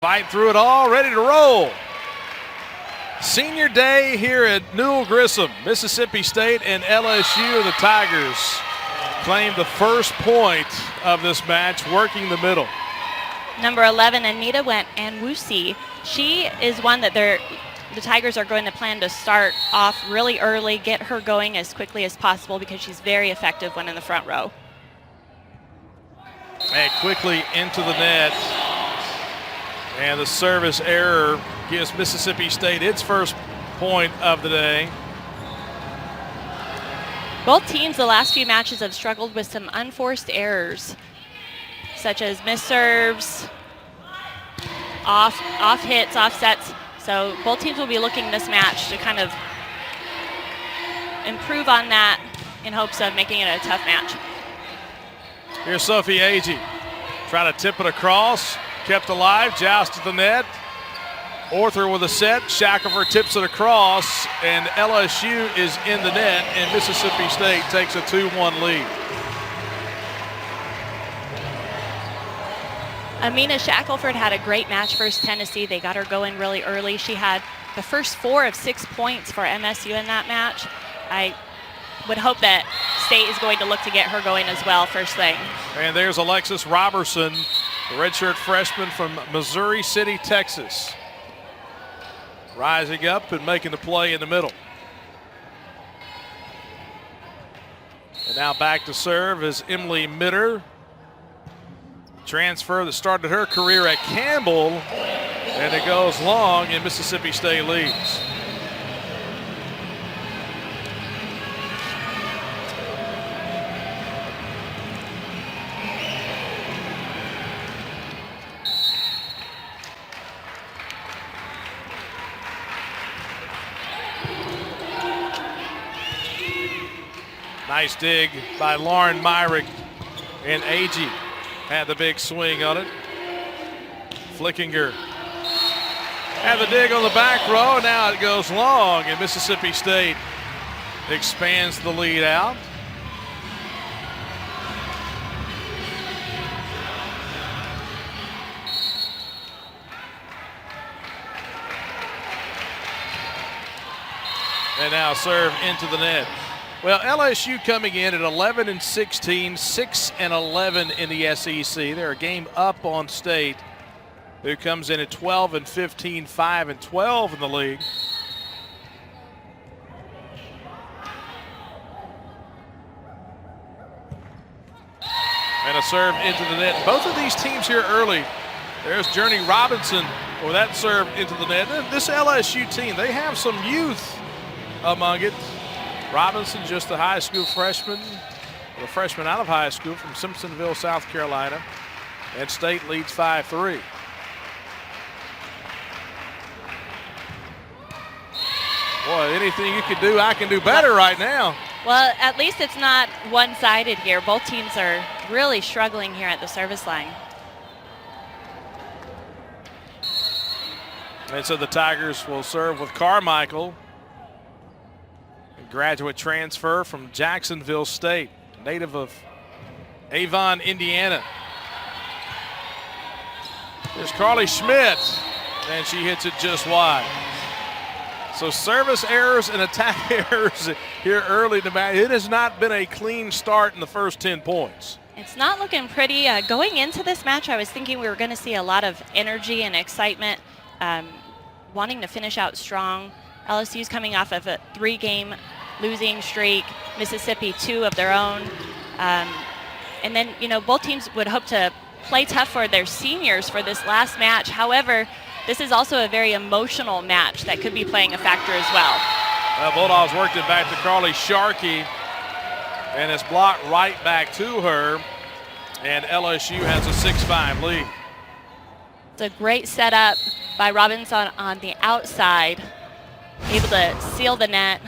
Fight through it all, ready to roll. Senior day here at Newell Grissom. Mississippi State and LSU, the Tigers, claim the first point of this match, working the middle. Number 11, Anita Nwusi. She is one that the Tigers are going to plan to start off really early, get her going as quickly as possible because she's very effective when in the front row. And quickly into the net. And the service error gives Mississippi State its first point of the day. Both teams the last few matches have struggled with some unforced errors, such as misserves, off hits, offsets. So both teams will be looking this match to kind of improve on that in hopes of making it a tough match. Here's Sophie Agee. Trying to tip it across. Kept alive, joust at the net. Orther with a set. Shackelford tips it across, and LSU is in the net, and Mississippi State takes a 2-1 lead. Amina Shackelford had a great match versus Tennessee. They got her going really early. She had the first 4 of 6 points for MSU in that match. I would hope that State is going to look to get her going as well first thing. And there's Alexis Robertson, the redshirt freshman from Missouri City, Texas. Rising up and making the play in the middle. And now back to serve is Emily Mitter. Transfer that started her career at Campbell, and it goes long, and Mississippi State leads. Nice dig by Lauren Myrick, and Agee had the big swing on it. Flickinger had the dig on the back row. Now it goes long, and Mississippi State expands the lead out. And now serve into the net. Well, LSU coming in at 11-16, 6-11 in the SEC. They're a game up on State, who comes in at 12-15, 5-12 in the league. And a serve into the net. Both of these teams here early. There's Journey Robinson with that serve into the net. This LSU team, they have some youth among it. Robinson, just a high school freshman, a freshman out of high school from Simpsonville, South Carolina. And State leads 5-3. Boy, anything you can do, I can do better right now. Well, at least it's not one-sided here. Both teams are really struggling here at the service line. And so the Tigers will serve with Carmichael. Graduate transfer from Jacksonville State, native of Avon, Indiana. There's Carly Schmidt, and she hits it just wide. So service errors and attack errors here early in the match. It has not been a clean start in the first 10 points. It's not looking pretty. Going into this match, I was thinking we were going to see a lot of energy and excitement, wanting to finish out strong. LSU's coming off of a 3-game losing streak, Mississippi 2 of their own. And then, both teams would hope to play tough for their seniors for this last match. However, this is also a very emotional match that could be playing a factor as well. Bulldogs worked it back to Carly Sharkey, and it's blocked right back to her, and LSU has a 6-5 lead. It's a great setup by Robinson on the outside, able to seal the net,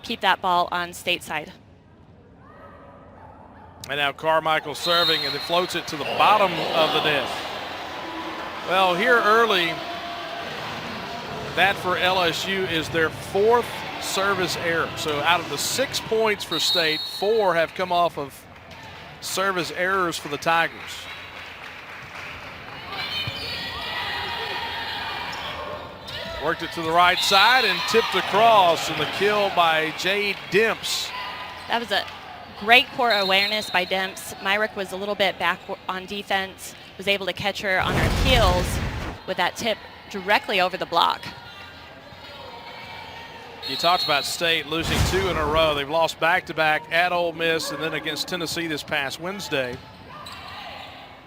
keep that ball on State side. And now Carmichael serving, and it floats it to the bottom of the net. Well, here early, that for LSU is their 4th service error. So out of the 6 points for State, 4 have come off of service errors for the Tigers. Worked it to the right side and tipped across, and the kill by Jade Demps. That was a great court awareness by Demps. Myrick was a little bit back on defense, was able to catch her on her heels with that tip directly over the block. You talked about State losing 2 in a row. They've lost back-to-back at Ole Miss and then against Tennessee this past Wednesday.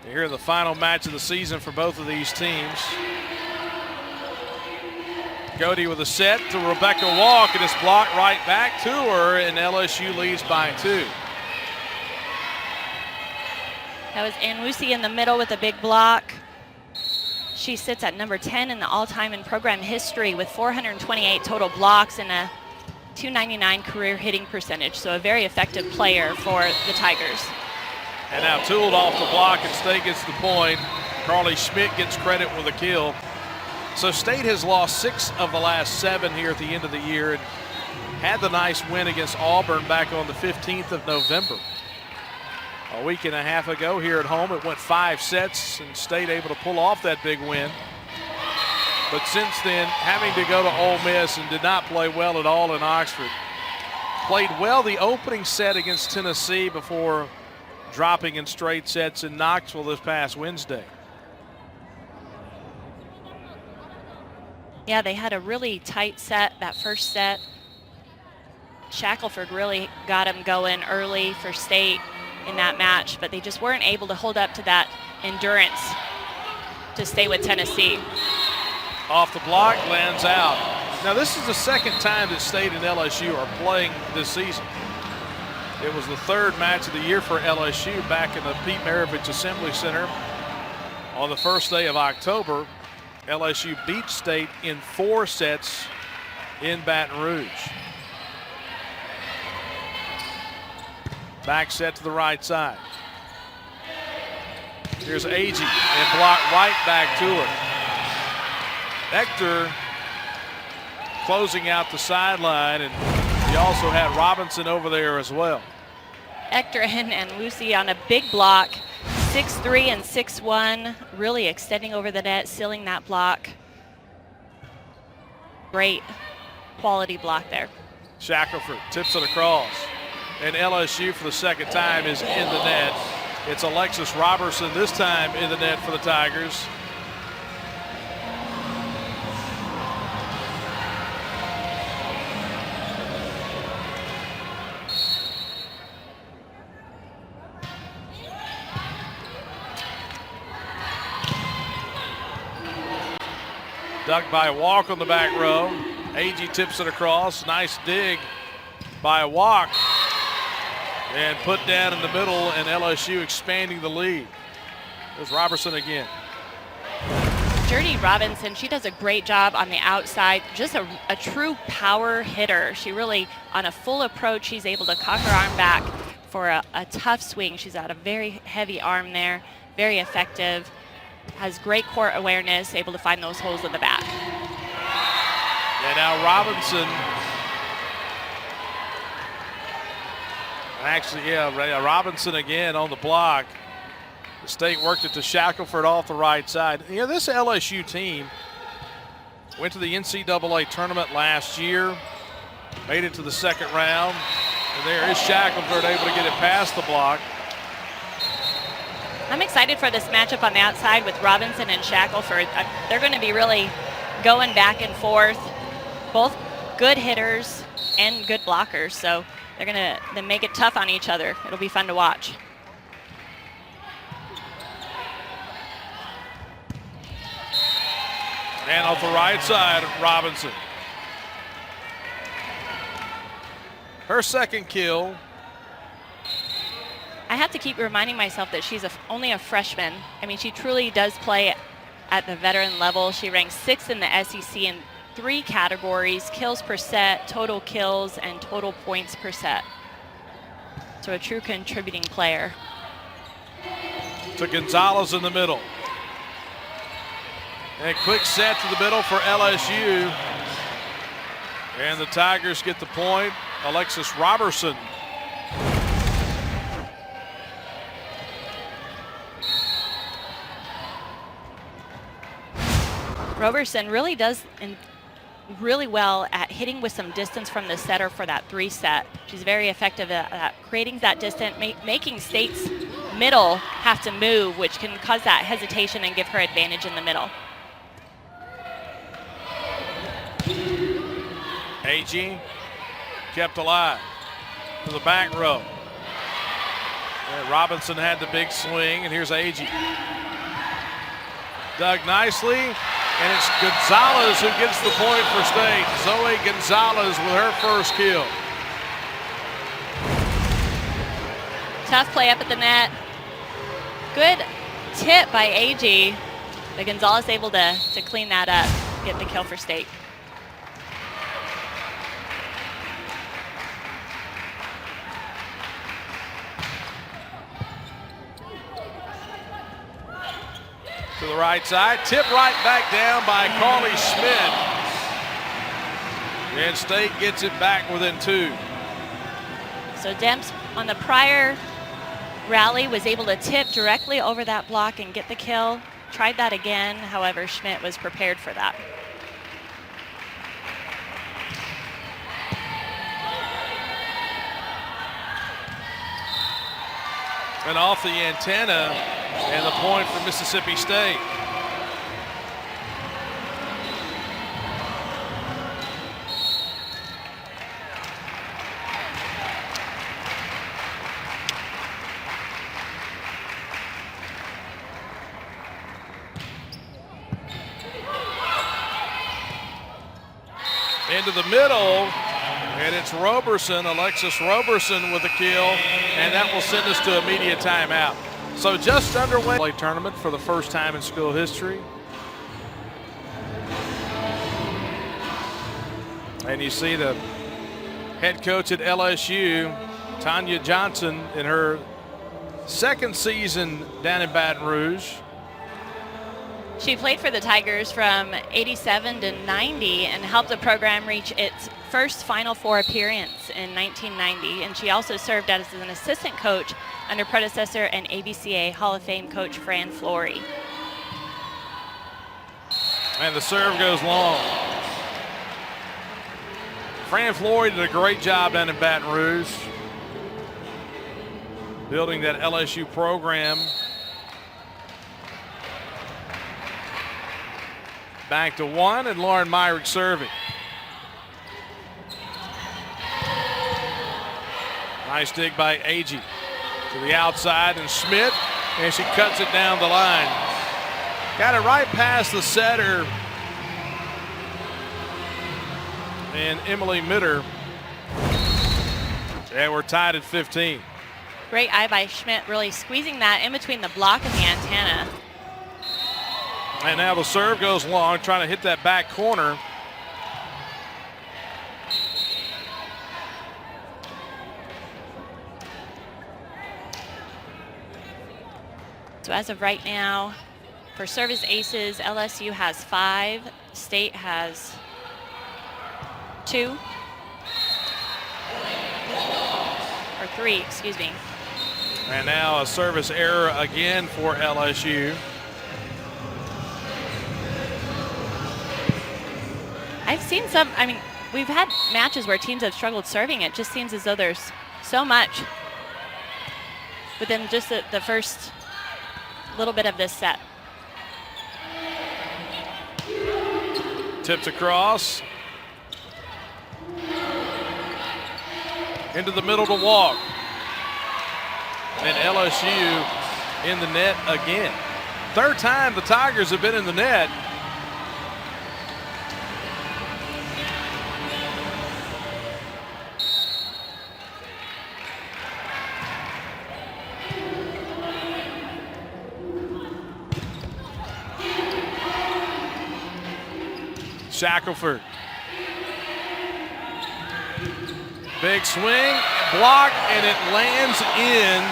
Here in the final match of the season for both of these teams. Cody with a set to Rebecca Walk, and it's blocked right back to her, and LSU leads by 2. That was Anwusi in the middle with a big block. She sits at number 10 in the all-time in program history with 428 total blocks and a .299 career hitting percentage, so a very effective player for the Tigers. And now tooled off the block, and State gets the point. Carly Schmidt gets credit with a kill. So State has lost 6 of the last 7 here at the end of the year and had the nice win against Auburn back on the 15th of November. A week and a half ago here at home, it went 5 sets and State able to pull off that big win. But since then, having to go to Ole Miss and did not play well at all in Oxford. Played well the opening set against Tennessee before dropping in straight sets in Knoxville this past Wednesday. Yeah, they had a really tight set, that first set. Shackelford really got them going early for State in that match, but they just weren't able to hold up to that endurance to stay with Tennessee. Off the block, lands out. Now this is the second time that State and LSU are playing this season. It was the 3rd match of the year for LSU back in the Pete Maravich Assembly Center on the first day of October. LSU beat State in 4 sets in Baton Rouge. Back set to the right side. Here's Agee and blocked right back to her. Hector closing out the sideline, and he also had Robinson over there as well. Hector and Lucy on a big block. 6'3" and 6'1", really extending over the net, sealing that block. Great quality block there. Shackelford tips it across, and LSU for the second time is in the net. It's Alexis Robertson this time in the net for the Tigers. Ducked by Walk on the back row. Agee tips it across. Nice dig by Walk. And put down in the middle, and LSU expanding the lead. There's Robertson again. Journey Robinson, she does a great job on the outside. Just a true power hitter. She really, on a full approach, she's able to cock her arm back for a tough swing. She's got a very heavy arm there. Very effective. Has great court awareness, able to find those holes in the back. And now Robinson. Actually, Robinson again on the block. The State worked it to Shackelford off the right side. You know, this LSU team went to the NCAA tournament last year, made it to the second round, and there is Shackelford able to get it past the block. I'm excited for this matchup on the outside with Robinson and Shackelford. They're going to be really going back and forth. Both good hitters and good blockers, so they're going to make it tough on each other. It'll be fun to watch. And off the right side, Robinson. Her second kill. I have to keep reminding myself that she's only a freshman. I mean, she truly does play at the veteran level. She ranks 6th in the SEC in 3 categories: kills per set, total kills, and total points per set. So a true contributing player. To Gonzalez in the middle. And quick set to the middle for LSU. And the Tigers get the point. Alexis Robertson. Robertson really does really well at hitting with some distance from the setter for that 3 set. She's very effective at creating that distance, making State's middle have to move, which can cause that hesitation and give her advantage in the middle. AG kept alive to the back row. And Robinson had the big swing, and here's AG. Dug nicely, and it's Gonzalez who gets the point for State. Zoe Gonzalez with her first kill. Tough play up at the net. Good tip by AG, but Gonzalez able to clean that up, get the kill for State. To the right side, tip right back down by Carly Schmidt. And State gets it back within 2. So Demps on the prior rally was able to tip directly over that block and get the kill. Tried that again, however, Schmidt was prepared for that. And off the antenna, and the point for Mississippi State. Into the middle, and it's Roberson, Alexis Roberson with a kill, and that will send us to immediate timeout. So just underway. Play tournament for the first time in school history. And you see the head coach at LSU, Tanya Johnson, in her second season down in Baton Rouge. She played for the Tigers from 87 to 90 and helped the program reach its first Final Four appearance in 1990. And she also served as an assistant coach under predecessor and ABCA Hall of Fame coach Fran Flory. And the serve goes long. Fran Flory did a great job down in Baton Rouge, building that LSU program. Back to 1, and Lauren Myrick serving. Nice dig by Agee to the outside, and Schmidt, and she cuts it down the line. Got it right past the setter. And Emily Mitter. And we're tied at 15. Great eye by Schmidt, really squeezing that in between the block and the antenna. And now the serve goes long, trying to hit that back corner. So as of right now, for service aces, LSU has 5, State has 2. Or 3, excuse me. And now a service error again for LSU. I've seen some, I mean, we've had matches where teams have struggled serving. It just seems as though there's so much within just the first little bit of this set. Tips across. Into the middle to walk. And LSU in the net again. Third time the Tigers have been in the net. Shackelford. Big swing, block, and it lands in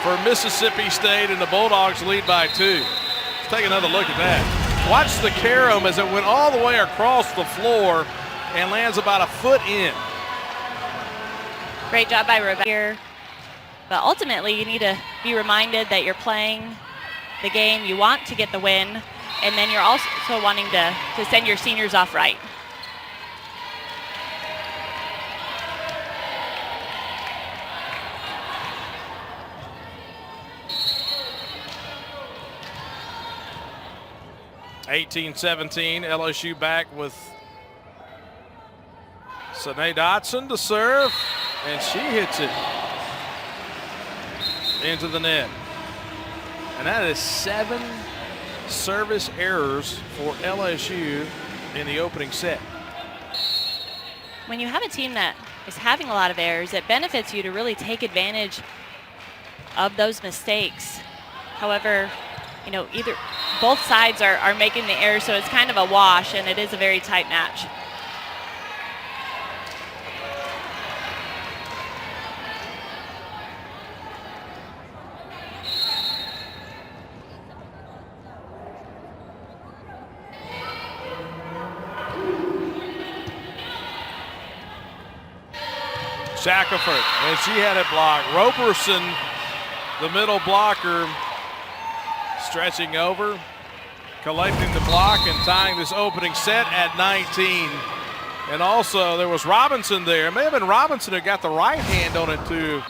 for Mississippi State, and the Bulldogs lead by 2. Let's take another look at that. Watch the carom as it went all the way across the floor and lands about a foot in. Great job by Rebecca here. But ultimately, you need to be reminded that you're playing the game. You want to get the win, and then you're also wanting to send your seniors off right. 18-17, LSU back with Sine Dotson to serve, and she hits it into the net. And that is 7 service errors for LSU in the opening set. When you have a team that is having a lot of errors, it benefits you to really take advantage of those mistakes. However, you know, both sides are making the errors, so it's kind of a wash, and it is a very tight match. Shackelford, and she had it blocked. Roberson, the middle blocker, stretching over, collecting the block and tying this opening set at 19. And also there was Robinson there. It may have been Robinson who got the right hand on it too.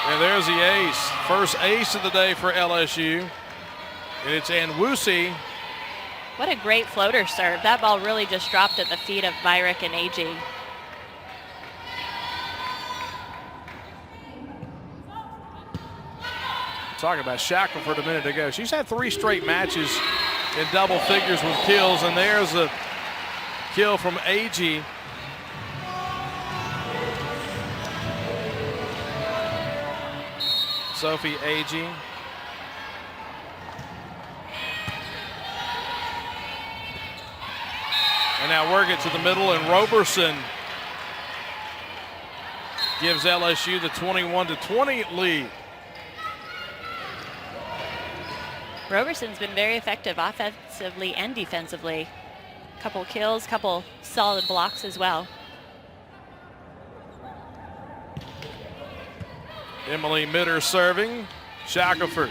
And there's the ace. First ace of the day for LSU. And it's Nwusi. What a great floater serve. That ball really just dropped at the feet of Myrick and AG. Talking about Shackelford a minute ago. She's had 3 straight matches in double figures with kills, and there's a kill from AG. Sophie Agee. And now work it to the middle, and Roberson gives LSU the 21-20 lead. Roberson's been very effective offensively and defensively. Couple kills, couple solid blocks as well. Emily Mitter serving. Shackelford.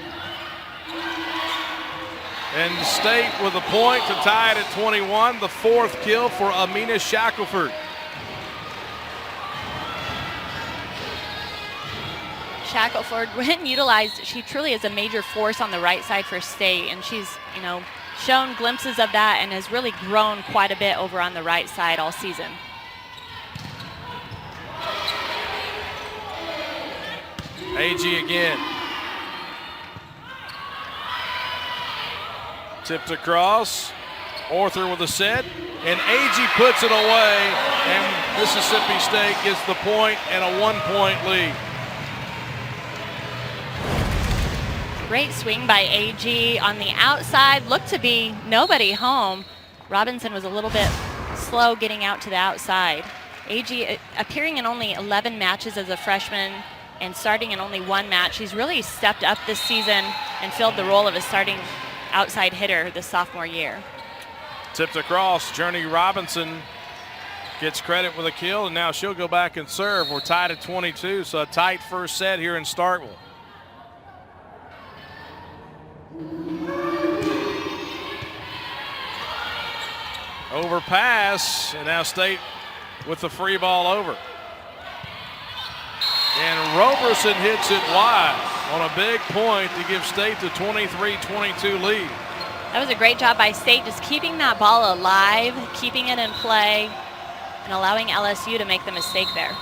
And State with a point to tie it at 21. The 4th kill for Amina Shackelford. Shackelford, when utilized, she truly is a major force on the right side for State, and she's, you know, shown glimpses of that and has really grown quite a bit over on the right side all season. AG again. Tipped across. Arthur with a set, and AG puts it away, and Mississippi State gets the point and a 1-point lead. Great swing by AG on the outside. Looked to be nobody home. Robinson was a little bit slow getting out to the outside. AG appearing in only 11 matches as a freshman and starting in only 1 match. He's really stepped up this season and filled the role of a starting outside hitter this sophomore year. Tipped across. Journey Robinson gets credit with a kill, and now she'll go back and serve. We're tied at 22, so a tight first set here in Starkville. Overpass, and now State with the free ball over. And Roberson hits it wide on a big point to give State the 23-22 lead. That was a great job by State, just keeping that ball alive, keeping it in play, and allowing LSU to make the mistake there.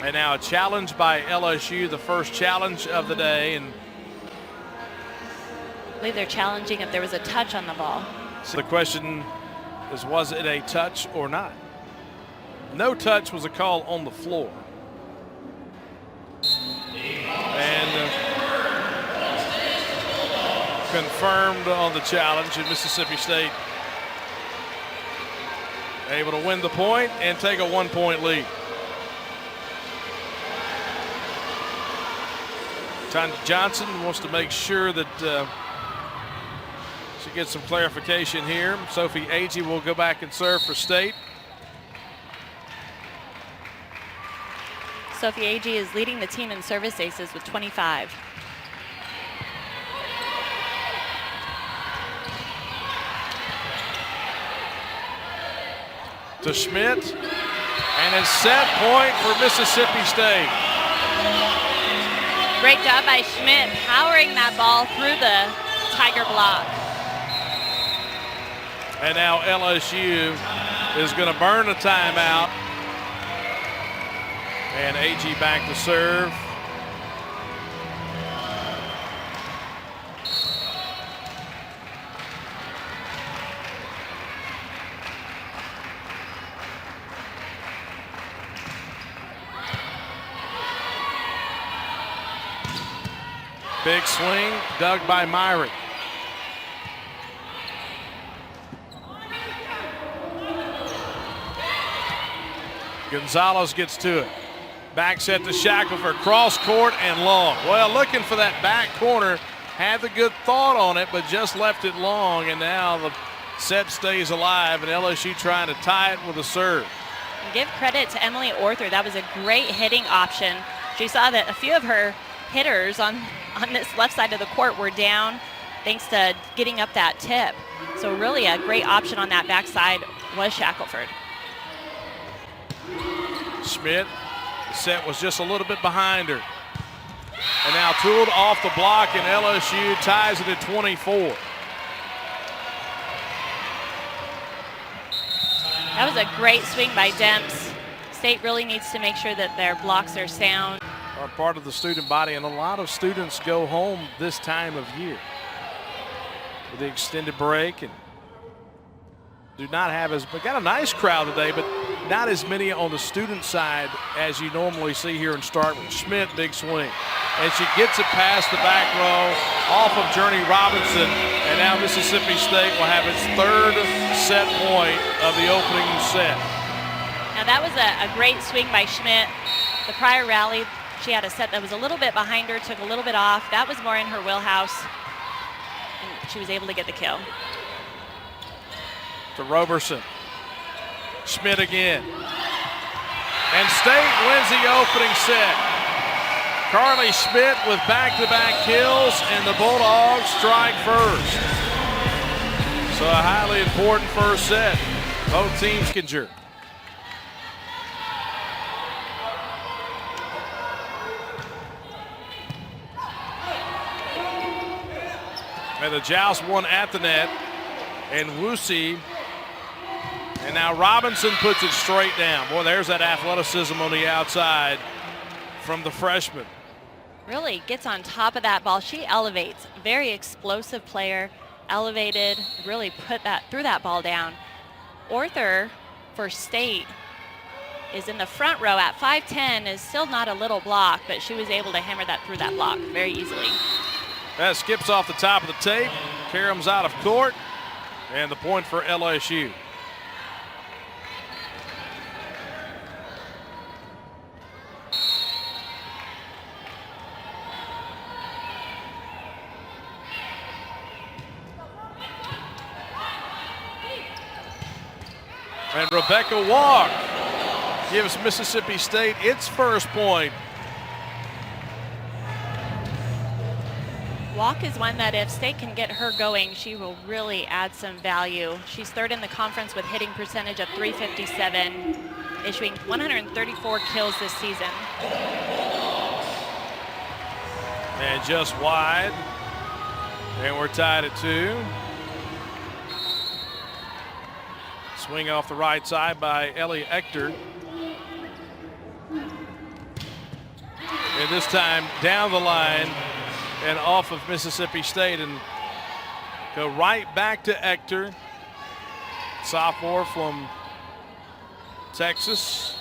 And now a challenge by LSU, the first challenge of the day. And I believe they're challenging if there was a touch on the ball. so the question is, was it a touch or not? No touch was a call on the floor. And confirmed on the challenge, and Mississippi State able to win the point and take a 1-point lead. Tanya Johnson wants to make sure that she gets some clarification here. Sophie Agee will go back and serve for State. Sophie Agee is leading the team in service aces with 25. to Schmidt. And it's set point for Mississippi State. Great job by Schmidt powering that ball through the Tiger block. And now LSU is going to burn a timeout. And AG back to serve. Big swing, dug by Myrie. Gonzalez gets to it. Back set to Shackelford, cross court and long. Well, looking for that back corner, had the good thought on it, but just left it long, and now the set stays alive, and LSU trying to tie it with a serve. And give credit to Emily Arthur. That was a great hitting option. She saw that a few of her hitters on this left side of the court were down thanks to getting up that tip. So really a great option on that backside was Shackelford. Schmidt, the set was just a little bit behind her. And now Tooled off the block, and LSU ties it at 24. That was a great swing by Demps. State really needs to make sure that their blocks are sound. Are part of the student body, and a lot of students go home this time of year with the extended break and do not have we got a nice crowd today, but not as many on the student side as you normally see here in Starkville. Schmidt, big swing, and she gets it past the back row off of Journey Robinson, and now Mississippi State will have its third set point of the opening set. Now that was a great swing by Schmidt. The prior rally, she had a set that was a little bit behind her, took a little bit off. That was more in her wheelhouse, and she was able to get the kill. To Roberson. Schmidt again. And State wins the opening set. Carly Schmidt with back-to-back kills, and the Bulldogs strike first. So a highly important first set. Both teams can jerk. And the joust won at the net, and Woosie, and now Robinson puts it straight down. Boy, there's that athleticism on the outside from the freshman. Really gets on top of that ball. She elevates. Very explosive player, elevated, really threw that ball down. Arthur for State is in the front row at 5'10", is still not a little block, but she was able to hammer that through that block very easily. That skips off the top of the tape. Karam's out of court, and the point for LSU. And Rebecca Walk gives Mississippi State its first point. Walk is one that if State can get her going, she will really add some value. She's third in the conference with hitting percentage of .357, issuing 134 kills this season. And just wide. And we're tied at 2. Swing off the right side by Ellie Ector. And this time down the line and off of Mississippi State, and go right back to Ector, sophomore from Texas.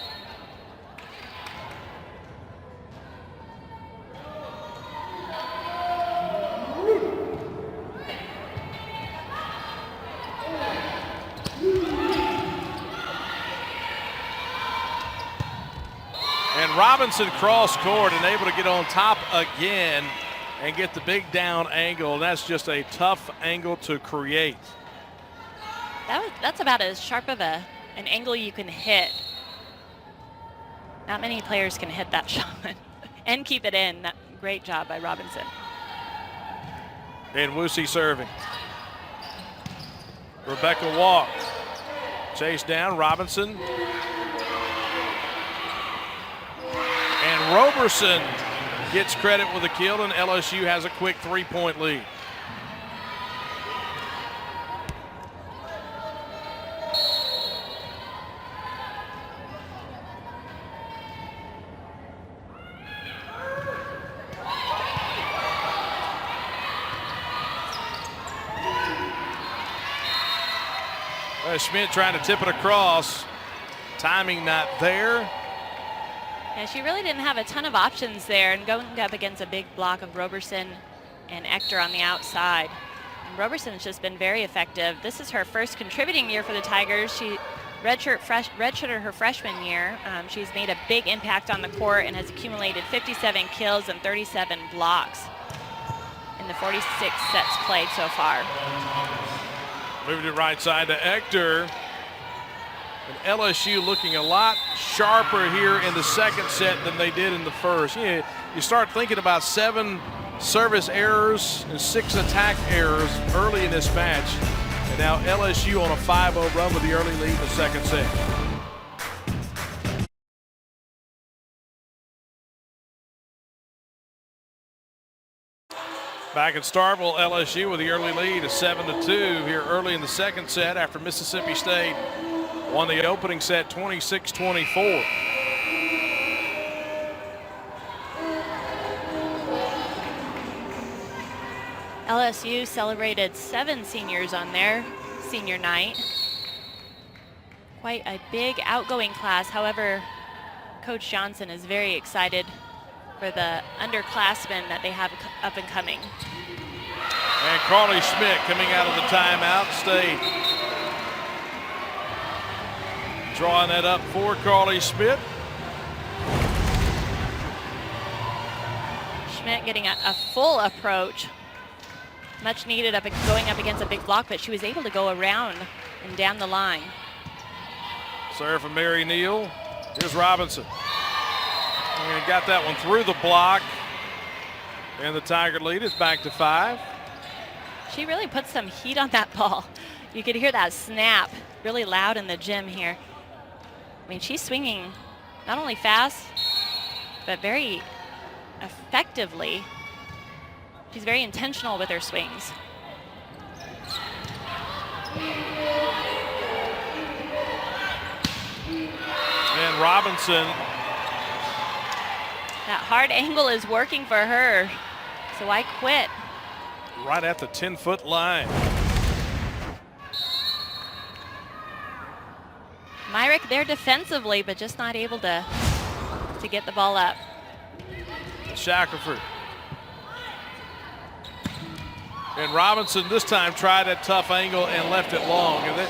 And Robinson cross court and able to get on top again and get the big down angle. And that's just a tough angle to create. That's about as sharp of an angle you can hit. Not many players can hit that shot and keep it in. Great job by Robinson. And Woosie serving. Rebecca Walk. Chase down, Robinson. And Roberson gets credit with a kill, and LSU has a quick 3-point lead. Schmidt trying to tip it across. Timing not there. Yeah, she really didn't have a ton of options there, and going up against a big block of Roberson and Ector on the outside. And Roberson's just been very effective. This is her first contributing year for the Tigers. She redshirted her freshman year. She's made a big impact on the court and has accumulated 57 kills and 37 blocks in the 46 sets played so far. Moving it right side to Ector. And LSU looking a lot sharper here in the second set than they did in the first. You start thinking about 7 service errors and 6 attack errors early in this match. And now LSU on a 5-0 run with the early lead in the second set. Back in Starkville, LSU with the early lead, a 7-2 here early in the second set after Mississippi State won the opening set 26-24. LSU celebrated 7 seniors on their senior night. Quite a big outgoing class. However, Coach Johnson is very excited for the underclassmen that they have up and coming. And Carly Schmidt coming out of the timeout. State drawing that up for Carly Schmidt. Schmidt getting a full approach. Much needed going up against a big block, but she was able to go around and down the line. Serve from Mary Neal. Here's Robinson. And got that one through the block. And the Tiger lead is back to 5. She really put some heat on that ball. You could hear that snap really loud in the gym here. I mean, she's swinging not only fast, but very effectively. She's very intentional with her swings. And Robinson. That hard angle is working for her, so I quit. Right at the 10-foot line. Myrick there defensively, but just not able to get the ball up. Shackelford. And Robinson this time tried a tough angle and left it long. And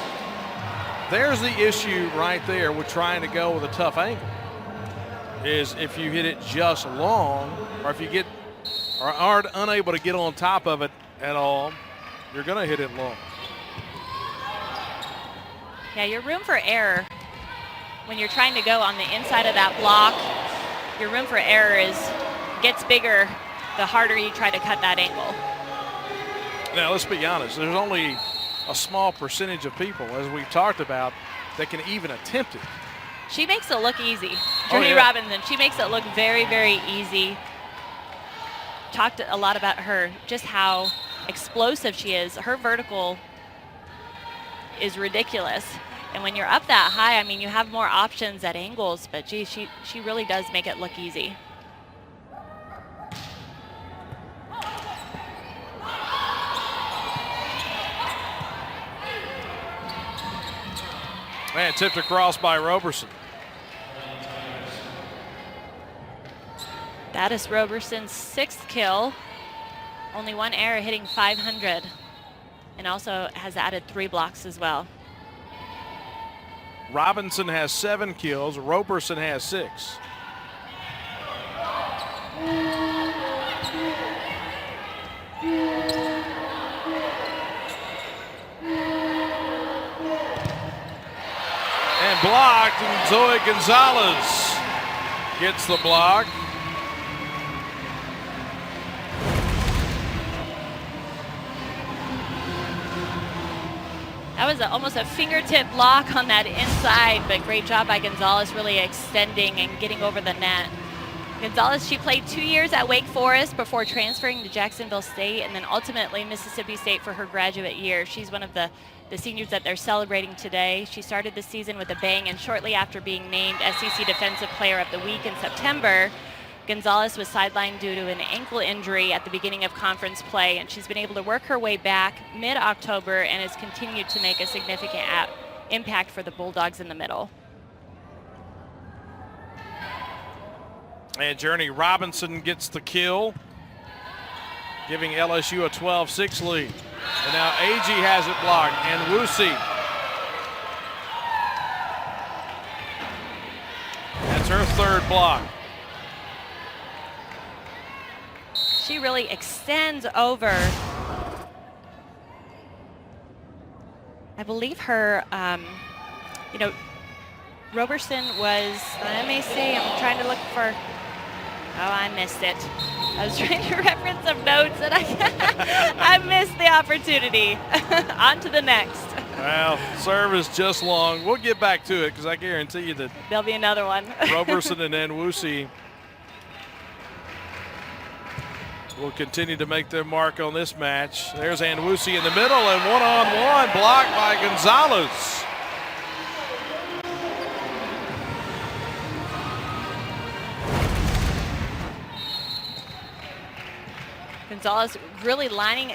there's the issue right there with trying to go with a tough angle. Is if you hit it just long, or if you get or aren't unable to get on top of it at all, you're going to hit it long. Yeah, your room for error when you're trying to go on the inside of that block, your room for error gets bigger the harder you try to cut that angle. Now, let's be honest. There's only a small percentage of people, as we've talked about, that can even attempt it. She makes it look easy. Journey Robinson, she makes it look very, very easy. Talked a lot about her, just how explosive she is. Her vertical is ridiculous. And when you're up that high, I mean, you have more options at angles, but gee, she really does make it look easy. Man, tipped across by Roberson. That is Roberson's 6th kill. Only 1 error, hitting 500. And also has added 3 blocks as well. Robinson has 7 kills. Roberson has 6. And blocked, and Zoe Gonzalez gets the block. That was almost a fingertip block on that inside, but great job by Gonzalez really extending and getting over the net. Gonzalez, she played 2 years at Wake Forest before transferring to Jacksonville State and then ultimately Mississippi State for her graduate year. She's one of the seniors that they're celebrating today. She started the season with a bang, and shortly after being named SEC Defensive Player of the Week in September, Gonzalez was sidelined due to an ankle injury at the beginning of conference play, and she's been able to work her way back mid-October and has continued to make a significant impact for the Bulldogs in the middle. And Journey Robinson gets the kill, giving LSU a 12-6 lead. And now AG has it blocked, and Wusi. That's her third block. She really extends over. I believe her, Roberson was, let me see, I'm trying to look for, I missed it. I was trying to reference some notes and I missed the opportunity. On to the next. Well, serve is just long. We'll get back to it because I guarantee you that there'll be another one. Roberson and Nwusi will continue to make their mark on this match. There's Nwusi in the middle and one-on-one blocked by Gonzalez. Gonzalez really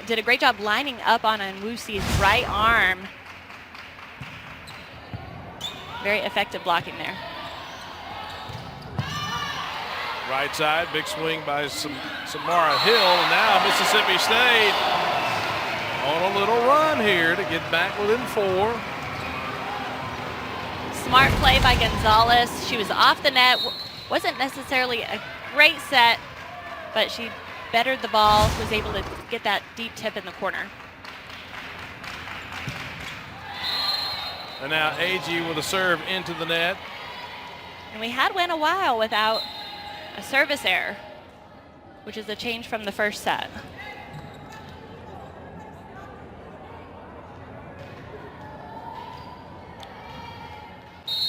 did a great job lining up on Nwusi's right arm. Very effective blocking there. Right side, big swing by Samara Hill, and now Mississippi State on a little run here to get back within 4. Smart play by Gonzalez. She was off the net. Wasn't necessarily a great set, but she bettered the ball, was able to get that deep tip in the corner. And now AG with a serve into the net. And we had went a while without a service error, which is a change from the first set.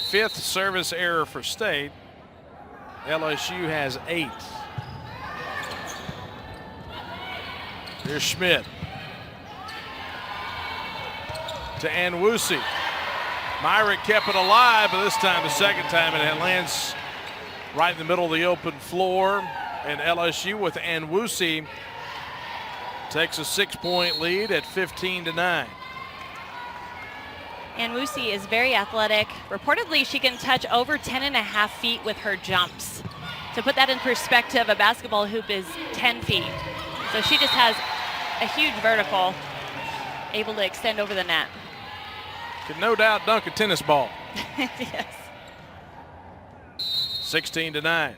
Fifth service error for State. LSU has 8. Here's Schmidt to Nwusi. Myrick kept it alive, but this time, the second time, it lands right in the middle of the open floor. And LSU with Nwusi takes a 6-point lead at 15-9. Nwusi is very athletic. Reportedly, she can touch over 10.5 feet with her jumps. To put that in perspective, a basketball hoop is 10 feet. So she just has a huge vertical, able to extend over the net. Can no doubt dunk a tennis ball. Yes. 16-9.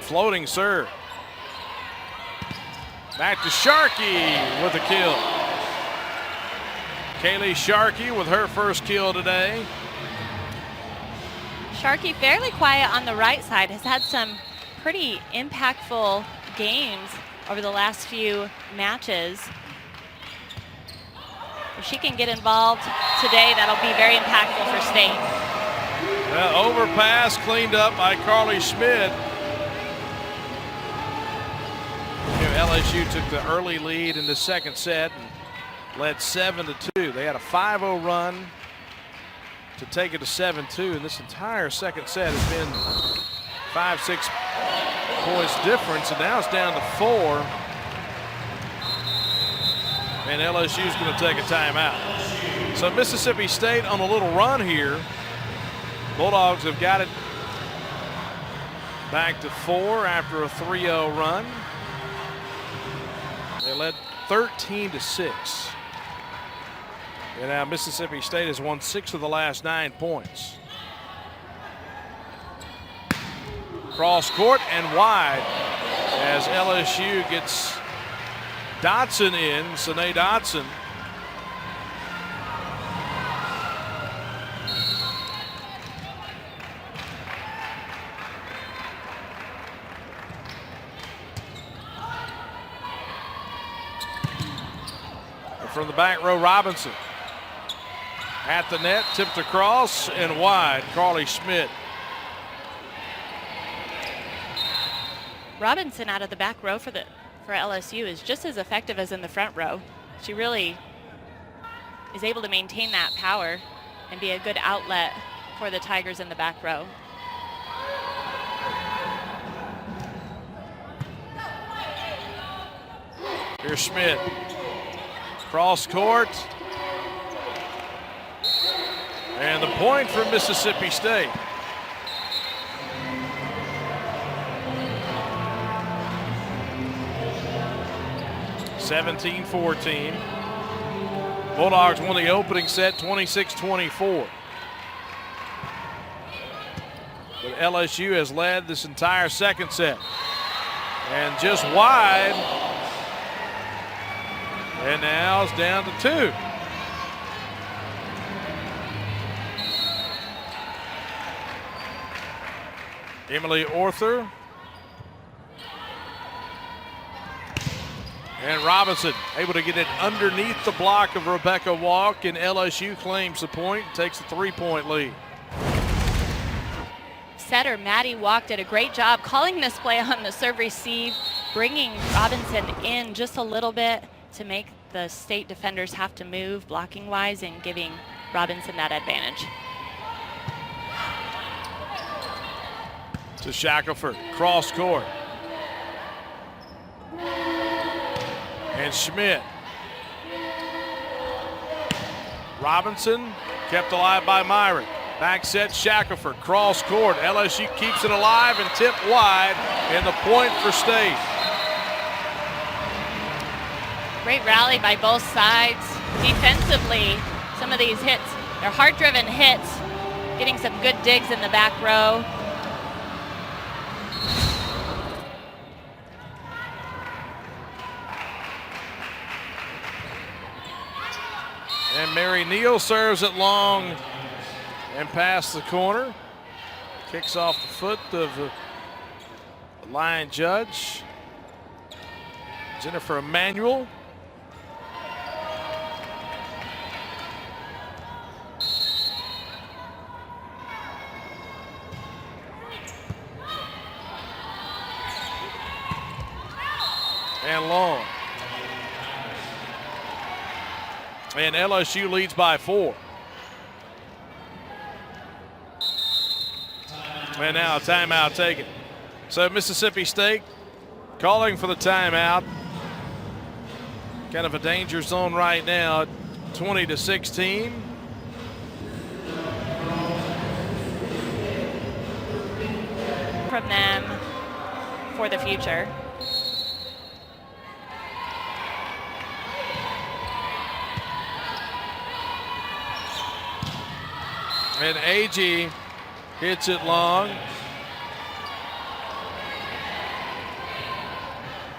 Floating serve. Back to Sharkey with a kill. Kaylee Sharkey with her first kill today. Sharkey fairly quiet on the right side, has had some pretty impactful games over the last few matches. If she can get involved today, that'll be very impactful for State. Overpass cleaned up by Carly Schmidt. LSU took the early lead in the second set and led 7-2. They had a 5-0 run to take it to 7-2, and this entire second set has been 5-6 points difference, and now it's down to 4. And LSU is going to take a timeout. So Mississippi State on a little run here. Bulldogs have got it back to 4 after a 3-0 run. They led 13-6. And now Mississippi State has won 6 of the last 9 points. Cross court and wide as LSU gets Dotson in, Sine Dotson. from the back row, Robinson. At the net, tipped across and wide, Carly Schmidt. Robinson out of the back row for LSU is just as effective as in the front row. She really is able to maintain that power and be a good outlet for the Tigers in the back row. Here's Schmidt. Cross court. And the point for Mississippi State. (17-14). Bulldogs won the opening set 26-24. But LSU has led this entire second set. And just wide. And now it's down to 2. Emily Orther. And Robinson able to get it underneath the block of Rebecca Walk, and LSU claims the point, takes a 3-point lead. Setter Maddie Walk did a great job calling this play on the serve receive, bringing Robinson in just a little bit to make the state defenders have to move blocking wise and giving Robinson that advantage. To Shackelford, cross court. And Schmidt. Robinson kept alive by Myrick. Back set Shackelford, cross court. LSU keeps it alive and tipped wide, and the point for State. Great rally by both sides. Defensively, some of these hits, they're hard-driven hits, getting some good digs in the back row. And Mary Neal serves it long and past the corner. Kicks off the foot of the line judge, Jennifer Emanuel. And long. And LSU leads by 4. And now a timeout taken. So Mississippi State calling for the timeout. Kind of a danger zone right now at 20-16. From them for the future. And Agee hits it long.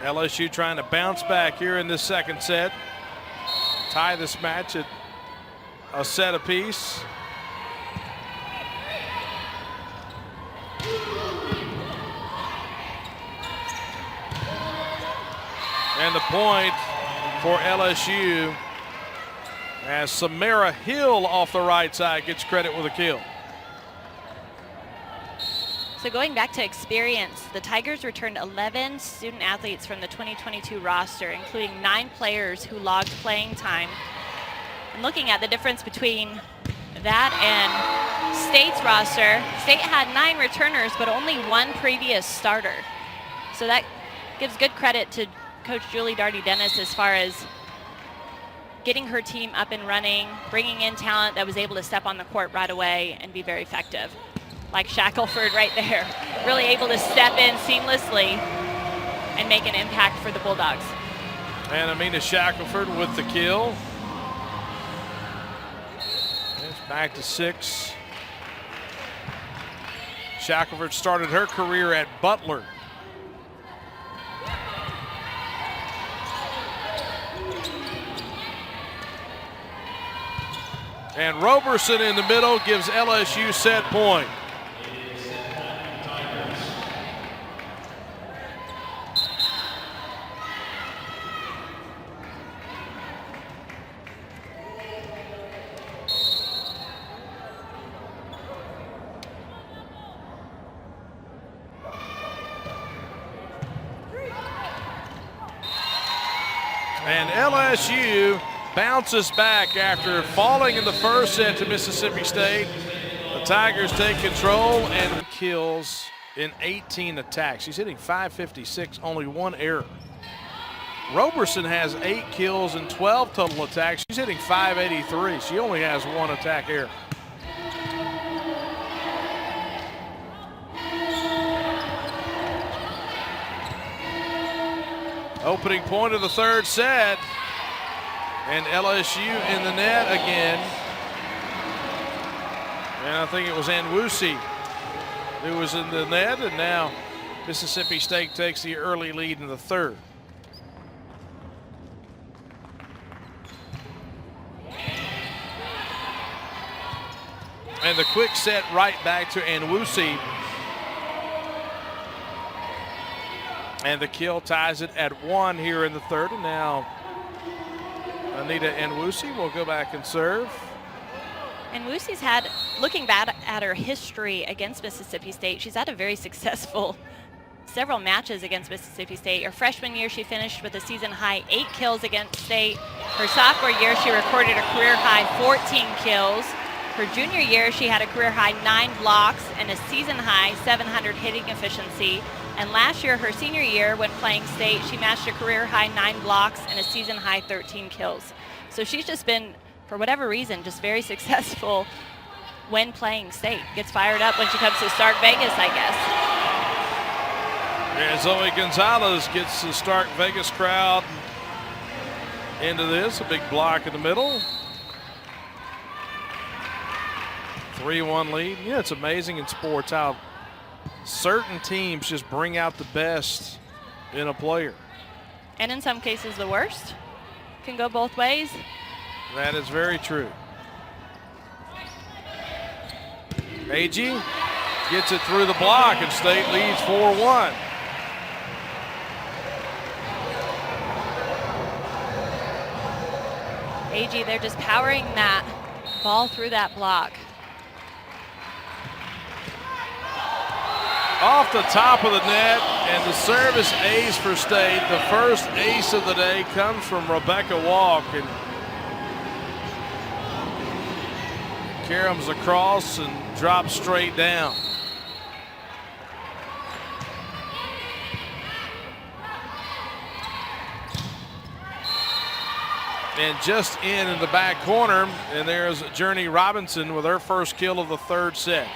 LSU trying to bounce back here in this second set. Tie this match at a set apiece. And the point for LSU as Samara Hill off the right side gets credit with a kill. So going back to experience, the Tigers returned 11 student athletes from the 2022 roster, including 9 players who logged playing time. And looking at the difference between that and State's roster, State had 9 returners, but only 1 previous starter. So that gives good credit to Coach Julie Darty-Dennis as far as getting her team up and running, bringing in talent that was able to step on the court right away and be very effective. Like Shackelford right there, really able to step in seamlessly and make an impact for the Bulldogs. And Amina Shackelford with the kill. It's back to 6. Shackelford started her career at Butler. And Roberson in the middle gives LSU set point. And LSU bounces back after falling in the first set to Mississippi State. The Tigers take control and kills in 18 attacks. He's hitting .556, only one error. Roberson has 8 kills and 12 total attacks. She's hitting .583. She only has 1 attack error. Opening point of the third set. And LSU in the net again. And I think it was Nwusi who was in the net. And now Mississippi State takes the early lead in the third. And the quick set right back to Nwusi. And the kill ties it at 1 here in the third. And now Anita Nwusi will go back and serve. Nwusi's had, looking back at her history against Mississippi State, she's had a very successful several matches against Mississippi State. Her freshman year, she finished with a season high 8 kills against State. Her sophomore year, she recorded a career high 14 kills. Her junior year, she had a career high 9 blocks and a season high 700 hitting efficiency. And last year, her senior year, when playing State, she matched a career high 9 blocks and a season high 13 kills. So she's just been, for whatever reason, just very successful when playing State. Gets fired up when she comes to Stark Vegas, I guess. And Zoe Gonzalez gets the Stark Vegas crowd into this. A big block in the middle. 3-1 lead. Yeah, it's amazing in sports how certain teams just bring out the best in a player. And in some cases, the worst. Can go both ways. That is very true. Agee gets it through the block, and State leads 4-1. Agee, they're just powering that ball through that block. Off the top of the net, and the service ace for State. The first ace of the day comes from Rebecca Walk, and caroms across and drops straight down. And just in the back corner, and there's Journey Robinson with her first kill of the third set.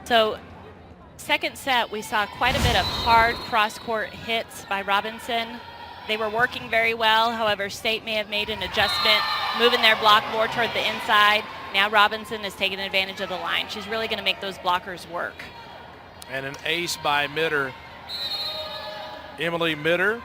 So second set, we saw quite a bit of hard cross-court hits by Robinson. They were working very well. However, State may have made an adjustment, moving their block more toward the inside. Now Robinson is taking advantage of the line. She's really going to make those blockers work. And an ace by Mitter. Emily Mitter.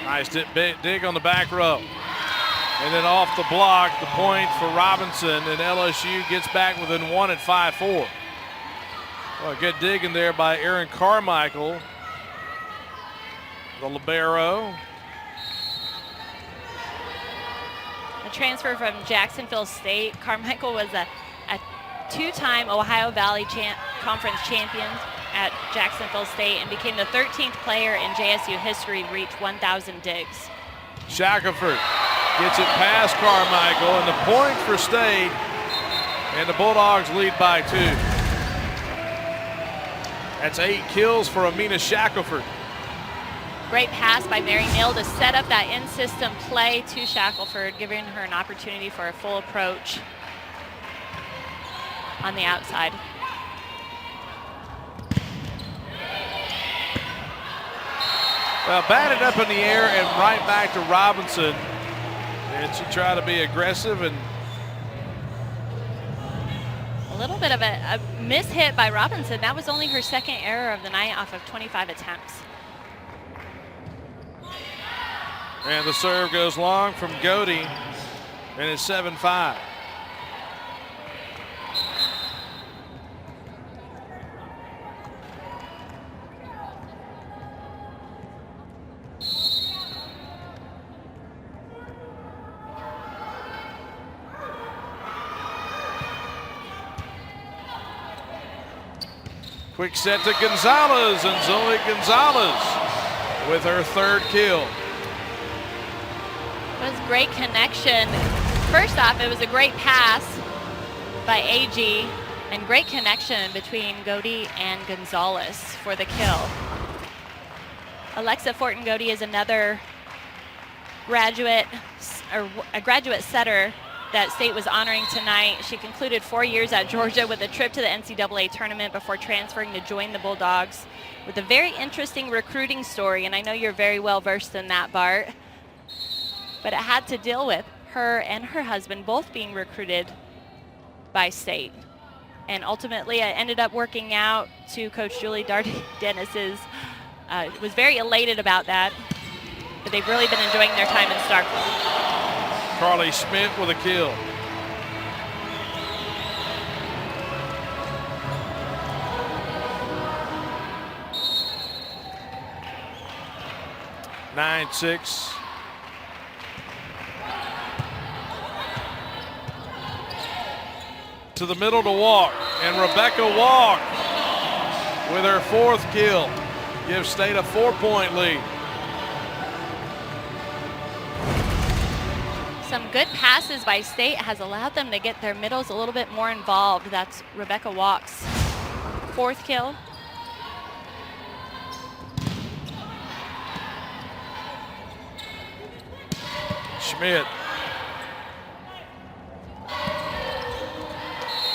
Nice dig on the back row. And then off the block, the point for Robinson, and LSU gets back within 1 at 5-4. Well, good dig in there by Erin Carmichael, the libero. A transfer from Jacksonville State. Carmichael was a two-time Ohio Valley Conference champion at Jacksonville State and became the 13th player in JSU history to reach 1,000 digs. Shackelford gets it past Carmichael, and the point for State, and the Bulldogs lead by 2. That's 8 kills for Amina Shackelford. Great pass by Mary Neal to set up that in-system play to Shackelford, giving her an opportunity for a full approach on the outside. Well, batted up in the air and right back to Robinson. And she tried to be aggressive, and a little bit of a mishit by Robinson. That was only her second error of the night off of 25 attempts. And the serve goes long from Godey, and it's 7-5. Quick set to Gonzalez, and Zoe Gonzalez with her third kill. It was great connection. First off, it was a great pass by AG, and great connection between Godey and Gonzalez for the kill. Alexa Fortin-Godey is another graduate setter that State was honoring tonight. She concluded 4 years at Georgia with a trip to the NCAA tournament before transferring to join the Bulldogs with a very interesting recruiting story, and I know you're very well versed in that, Bart. But it had to deal with her and her husband both being recruited by State. And ultimately, I ended up working out to Coach Julie Dennis's. Was very elated about that, but they've really been enjoying their time in Starkville. Carly Schmidt with a kill. (9-6). To the middle to Walk, and Rebecca Walk with her fourth kill. Gives State a 4-point lead. Some good passes by State has allowed them to get their middles a little bit more involved. That's Rebecca Walk's fourth kill. Schmidt.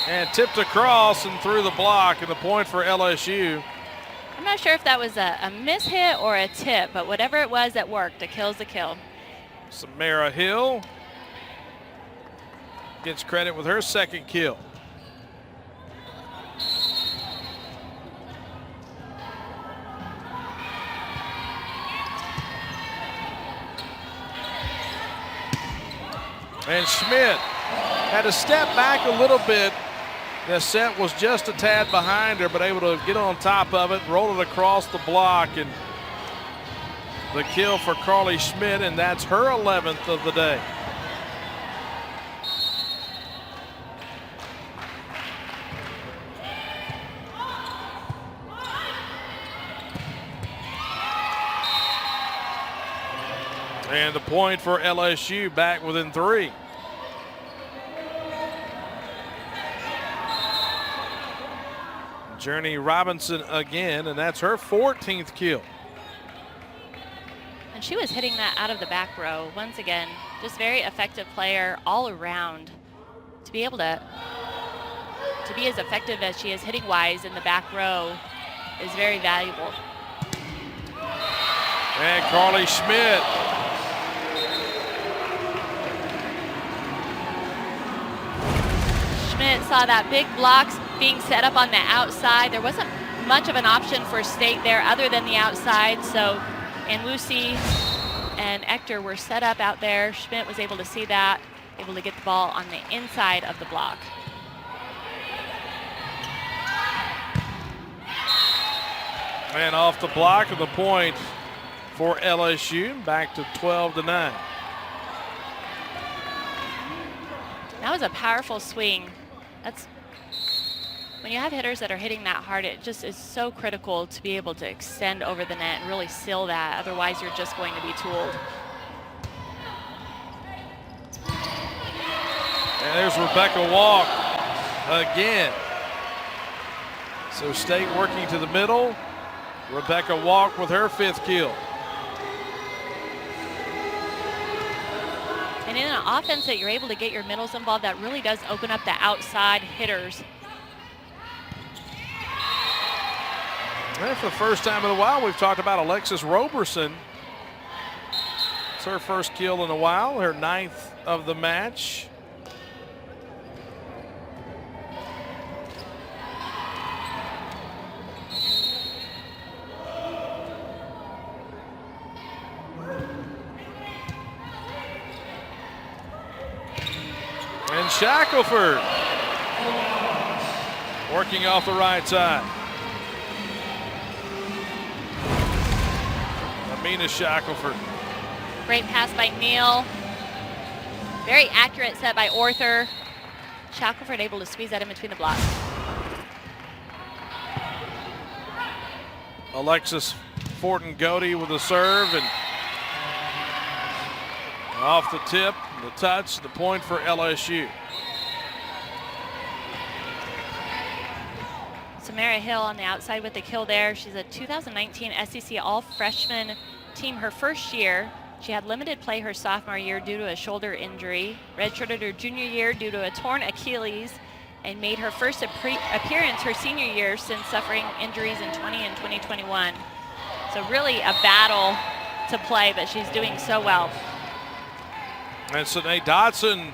And tipped across and through the block, and the point for LSU. I'm not sure if that was a miss-hit or a tip, but whatever it was, that worked. A kill's a kill. Samara Hill gets credit with her second kill. And Schmidt had to step back a little bit. The set was just a tad behind her, but able to get on top of it, roll it across the block, and the kill for Carly Schmidt, and that's her 11th of the day. And the point for LSU, back within 3. Journey Robinson again, and that's her 14th kill. And she was hitting that out of the back row. Once again, just very effective player all around. To be able to be as effective as she is hitting wise in the back row is very valuable. And Carly Schmidt. Schmidt saw that big block being set up on the outside. There wasn't much of an option for State there other than the outside, so and Lucy and Ector were set up out there. Schmidt was able to see that, able to get the ball on the inside of the block. And off the block of the point for LSU, back to 12-9. That was a powerful swing. That's when you have hitters that are hitting that hard, it just is so critical to be able to extend over the net and really seal that. Otherwise, you're just going to be tooled. And there's Rebecca Walk again. So State working to the middle. Rebecca Walk with her 5th kill. And in an offense that you're able to get your middles involved, that really does open up the outside hitters. And for the first time in a while, we've talked about Alexis Roberson. It's her first kill in a while, her 9th of the match. And Shackelford working off the right side. Amina Shackelford. Great pass by Neal. Very accurate set by Alexis Fortin-Godey with the serve, and off the tip, the touch, the point for LSU. Samara Hill on the outside with the kill there. She's a 2019 SEC All-Freshman team her first year. She had limited play her sophomore year due to a shoulder injury, redshirted her junior year due to a torn Achilles, and made her first appearance her senior year since suffering injuries in 20 and 2021. So really a battle to play, but she's doing so well. And Sine Dotson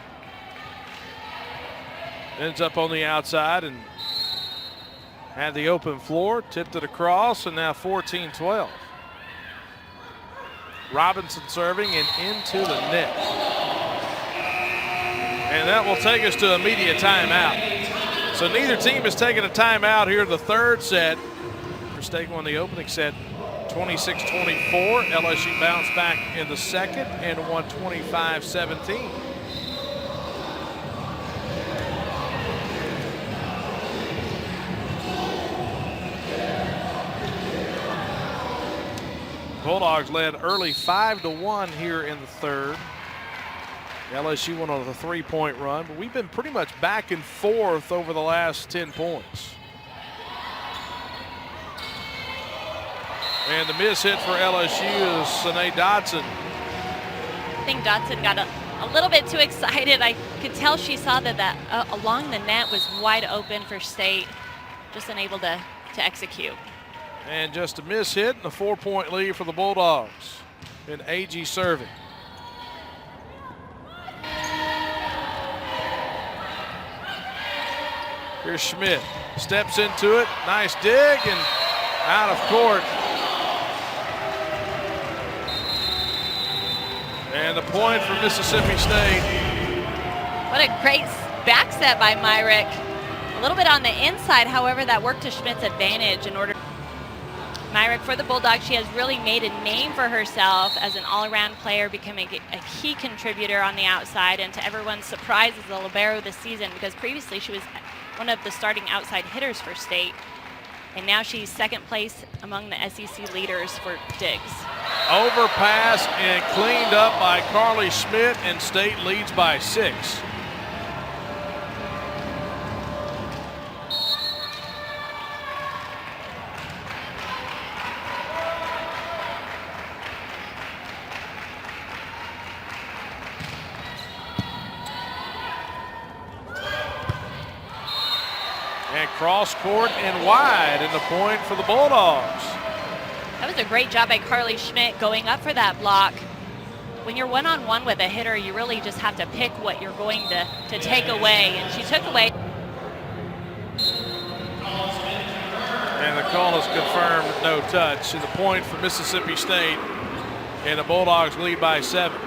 ends up on the outside and had the open floor, tipped it across, and now 14-12. Robinson serving and into the net. And that will take us to immediate timeout. So neither team has taken a timeout here in the third set. State won the opening set 26-24. LSU bounced back in the second and won 25-17. Bulldogs led early 5-1 here in the third. LSU went on a 3-point run, but we've been pretty much back and forth over the last 10 points. And the miss hit for LSU is Sine Dotson. I think Dotson got a little bit too excited. I could tell she saw that along the net was wide open for State, just unable to execute. And just a miss hit and a 4-point lead for the Bulldogs. And AG serving. Here's Schmidt, steps into it, nice dig, and out of court. And the point for Mississippi State. What a great back set by Myrick. A little bit on the inside, however, that worked to Schmidt's advantage in order. Myrick for the Bulldogs, she has really made a name for herself as an all-around player, becoming a key contributor on the outside, and to everyone's surprise as the libero this season, because previously she was one of the starting outside hitters for State. And now she's second place among the SEC leaders for digs. Overpass and cleaned up by Carly Schmidt, and State leads by 6. And cross court and wide, and the point for the Bulldogs. That was a great job by Carly Schmidt going up for that block. When you're one-on-one with a hitter, you really just have to pick what you're going to take away, and she took away. And the call is confirmed, no touch. And the point for Mississippi State, and the Bulldogs lead by 7.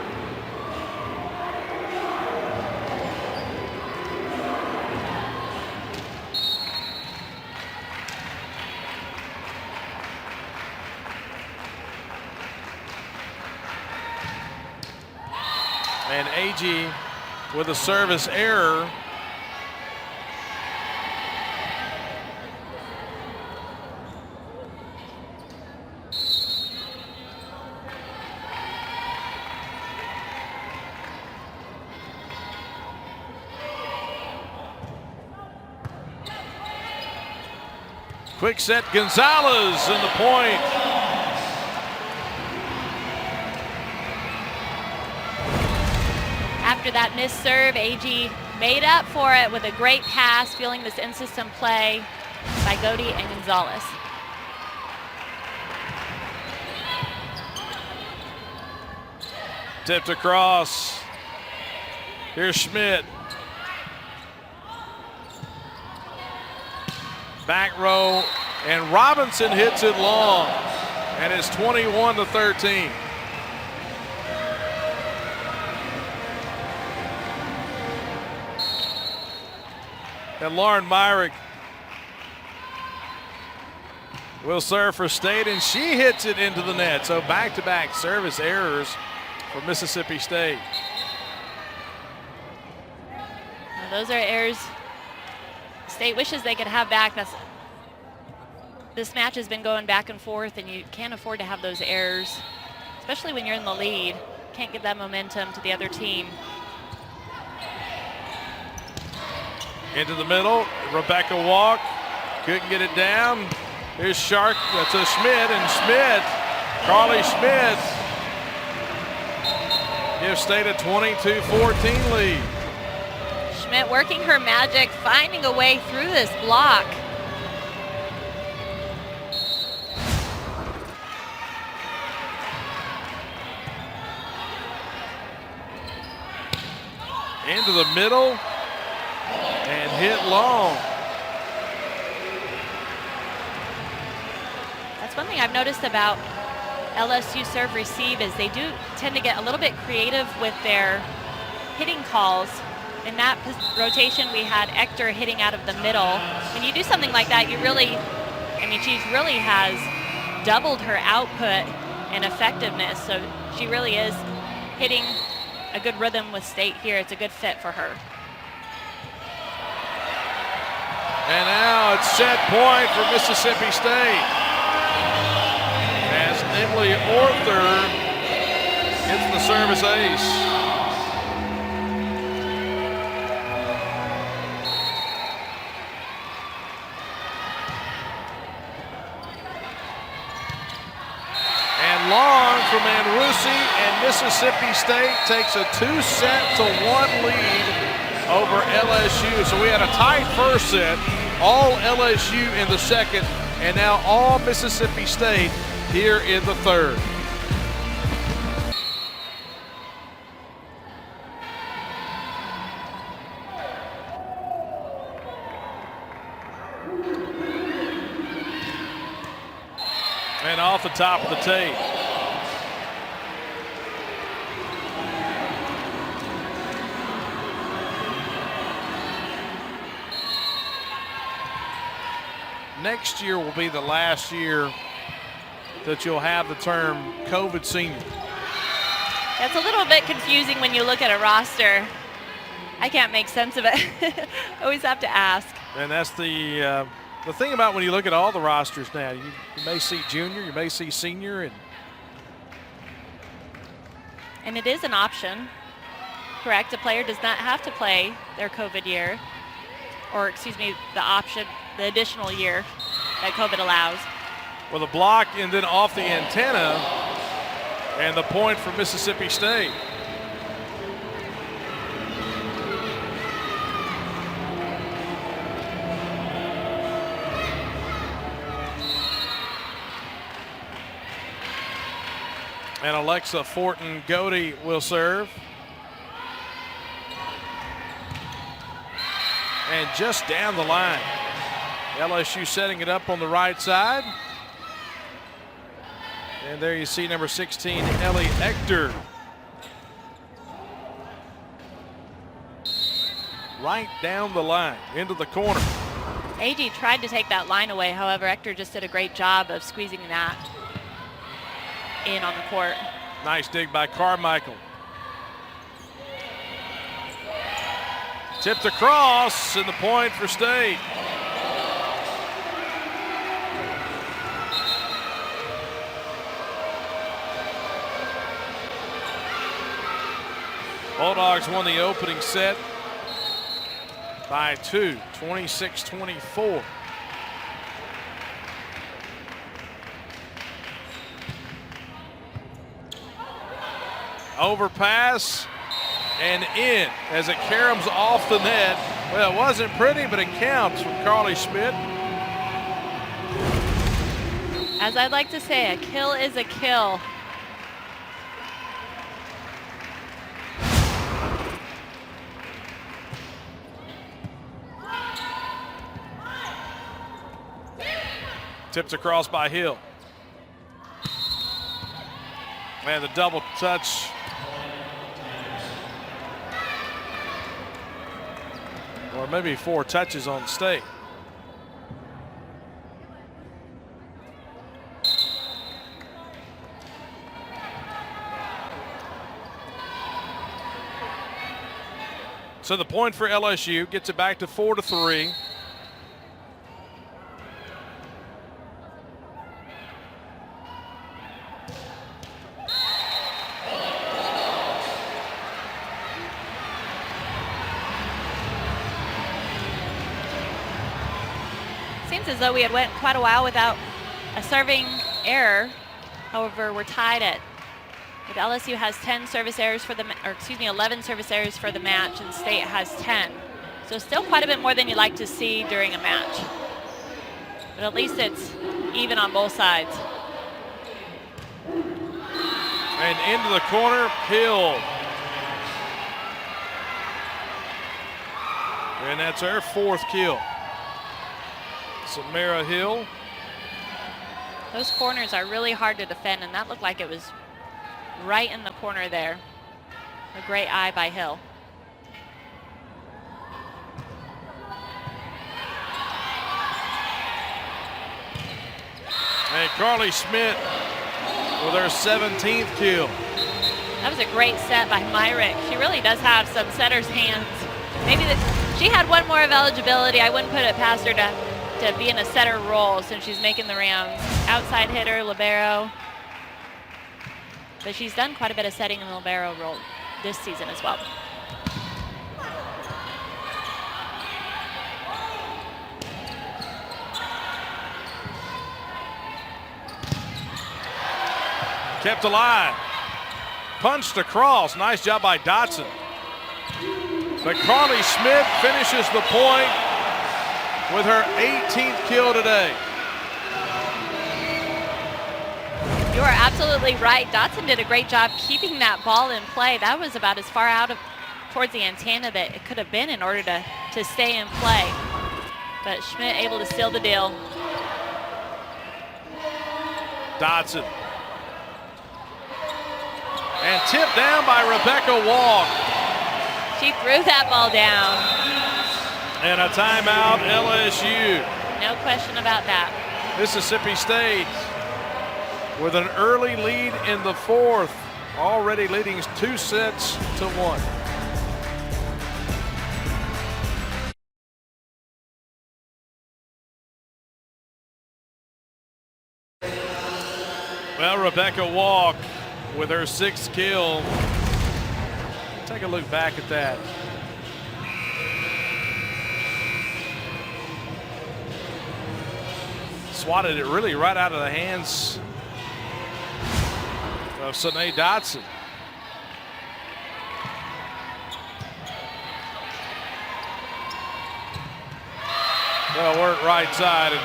And AG with a service error. Quick set Gonzalez in the point. After that missed serve, AG made up for it with a great pass, feeling this in-system play by Godey and Gonzalez. Tipped across. Here's Schmidt. Back row, and Robinson hits it long, and it's 21-13. And Lauren Myrick will serve for State, and she hits it into the net. So back-to-back service errors for Mississippi State. Now those are errors State wishes they could have back. That's this match has been going back and forth, and you can't afford to have those errors, especially when you're in the lead. Can't give that momentum to the other team. Into the middle, Rebecca Walk, couldn't get it down. Here's Shark to Schmidt, and Schmidt, Carly Schmidt, gives State a 22-14 lead. Schmidt working her magic, finding a way through this block. Into the middle and hit long. That's one thing I've noticed about LSU serve receive is they do tend to get a little bit creative with their hitting calls. In that rotation, we had Ector hitting out of the middle. When you do something like that, you really, I mean, she really has doubled her output and effectiveness. So she really is hitting a good rhythm with State here. It's a good fit for her. And now it's set point for Mississippi State, as Emily Arthur hits the service ace. And long from Anrusi, and Mississippi State takes a 2-1 lead over LSU. So we had a tight first set, all LSU in the second, and now all Mississippi State here in the third. And off the top of the tape. Next year will be the last year that you'll have the term COVID senior. It's a little bit confusing when you look at a roster. I can't make sense of it. Always have to ask. And that's the thing about when you look at all the rosters now. You may see junior, you may see senior, and it is an option. Correct, a player does not have to play their COVID year, or excuse me, the additional year that COVID allows. With a block and then off the antenna, and the point for Mississippi State. And Alexa Fortin-Godey will serve. And just down the line. LSU setting it up on the right side. And there you see number 16, Ellie Ector. Right down the line, into the corner. AG tried to take that line away. However, Ector just did a great job of squeezing that in on the court. Nice dig by Carmichael. Tipped across, and the point for State. Bulldogs won the opening set by 2, 26-24. Overpass and in as it caroms off the net. Well, it wasn't pretty, but it counts from Carly Schmidt. As I'd like to say, a kill is a kill. Tipped across by Hill. And the double touch. Or maybe 4 touches on State. So the point for LSU gets it back to 4-3. seems as though we had went quite a while without a serving error. However, we're tied at, but LSU has 10 service errors for the, 11 service errors for the match, and State has 10. So still quite a bit more than you'd like to see during a match. But at least it's even on both sides. And into the corner, Hill. And that's her 4th kill. Samara Hill. Those corners are really hard to defend, and that looked like it was right in the corner there. A great eye by Hill. And Carly Schmidt with her 17th kill. That was a great set by Myrick. She really does have some setter's hands. Maybe she had one more of eligibility. I wouldn't put it past her to be in a setter role since she's making the rounds. Outside hitter, libero. But she's done quite a bit of setting in the libero role this season as well. Kept alive. Punched across. Nice job by Dotson. But Carly Schmidt finishes the point with her 18th kill today. You are absolutely right. Dotson did a great job keeping that ball in play. That was about as far out of towards the antenna that it could have been in order to stay in play. But Schmidt able to seal the deal. Dotson. And tipped down by Rebecca Walk. She threw that ball down. And a timeout, LSU. No question about that. Mississippi State with an early lead in the 4th, already leading 2 sets to 1. Well, Rebecca Walk with her 6th kill. Take a look back at that. Swatted it really right out of the hands of Sanae Dotson. Well, work right side, and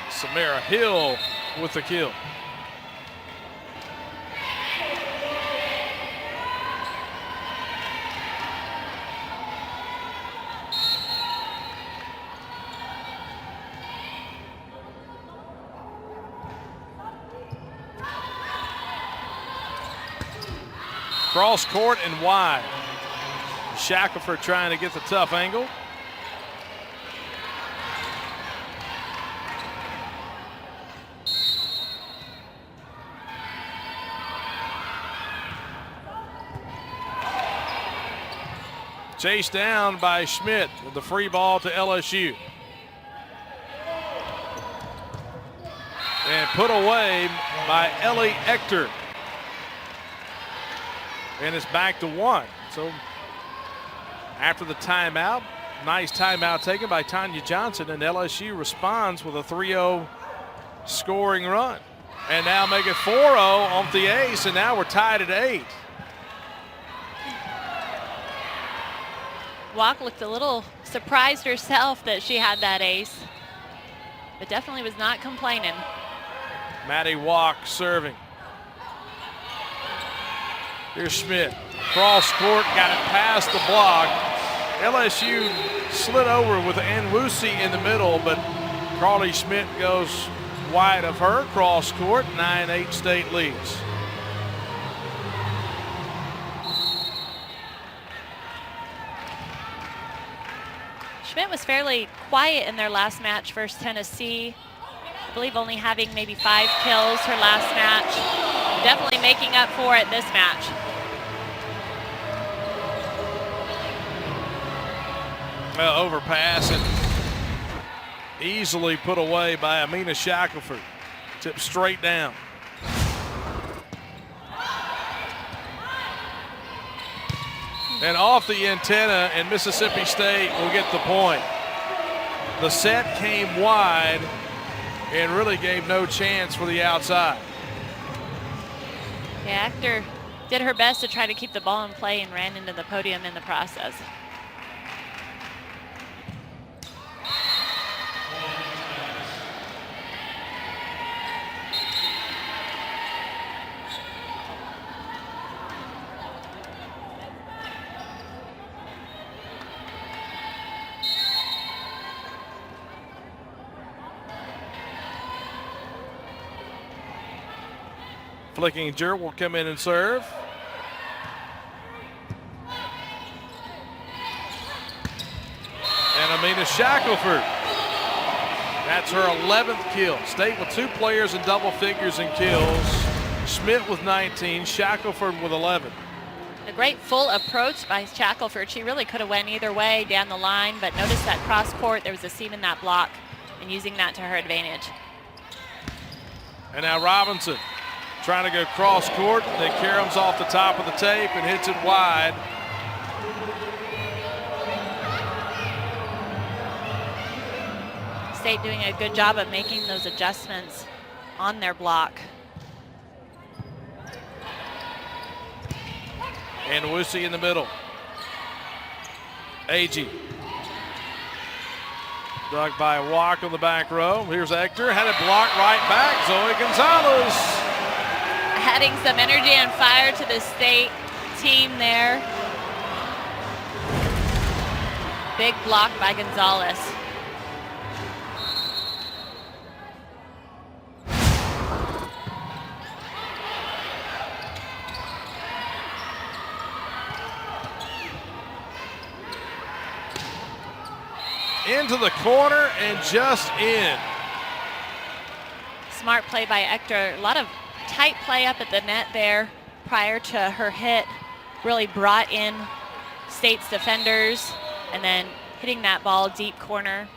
Samara Hill with the kill. Cross court and wide. Shackelford trying to get the tough angle. Chased down by Schmidt with the free ball to LSU. And put away by Ellie Ector. And it's back to 1. So after the timeout, nice timeout taken by Tanya Johnson, and LSU responds with a 3-0 scoring run. And now make it 4-0 on the ace, and now we're tied at 8. Walk looked a little surprised herself that she had that ace, but definitely was not complaining. Maddie Walk serving. Here's Schmidt. Cross court, got it past the block. LSU slid over with Anwusi in the middle, but Carly Schmidt goes wide of her. Cross court, 9-8 State leads. Schmidt was fairly quiet in their last match versus Tennessee. I believe only having maybe 5 kills her last match. Definitely making up for it this match. Well, overpass and easily put away by Amina Shackelford. Tipped straight down. And off the antenna, and Mississippi State will get the point. the set came wide and really gave no chance for the outside. Yeah, Actor did her best to try to keep the ball in play and ran into the podium in the process. Flickinger will come in and serve. And Amina Shackelford. That's her 11th kill. State with 2 players in double figures in kills. Schmidt with 19, Shackelford with 11. A great full approach by Shackelford. She really could have went either way down the line, but notice that cross court, there was a seam in that block, and using that to her advantage. And now Robinson trying to go cross court. Then Karam's off the top of the tape and hits it wide. State doing a good job of making those adjustments on their block. And Wussy in the middle. Agee. Dug by Walk on the back row. Here's Hector. Had it blocked right back. Zoe Gonzalez. Adding some energy and fire to the state team there. Big block by Gonzalez. Into the corner and just in. Smart play by Hector. A lot of tight play up at the net there prior to her hit. Really brought in State's defenders and then hitting that ball deep corner.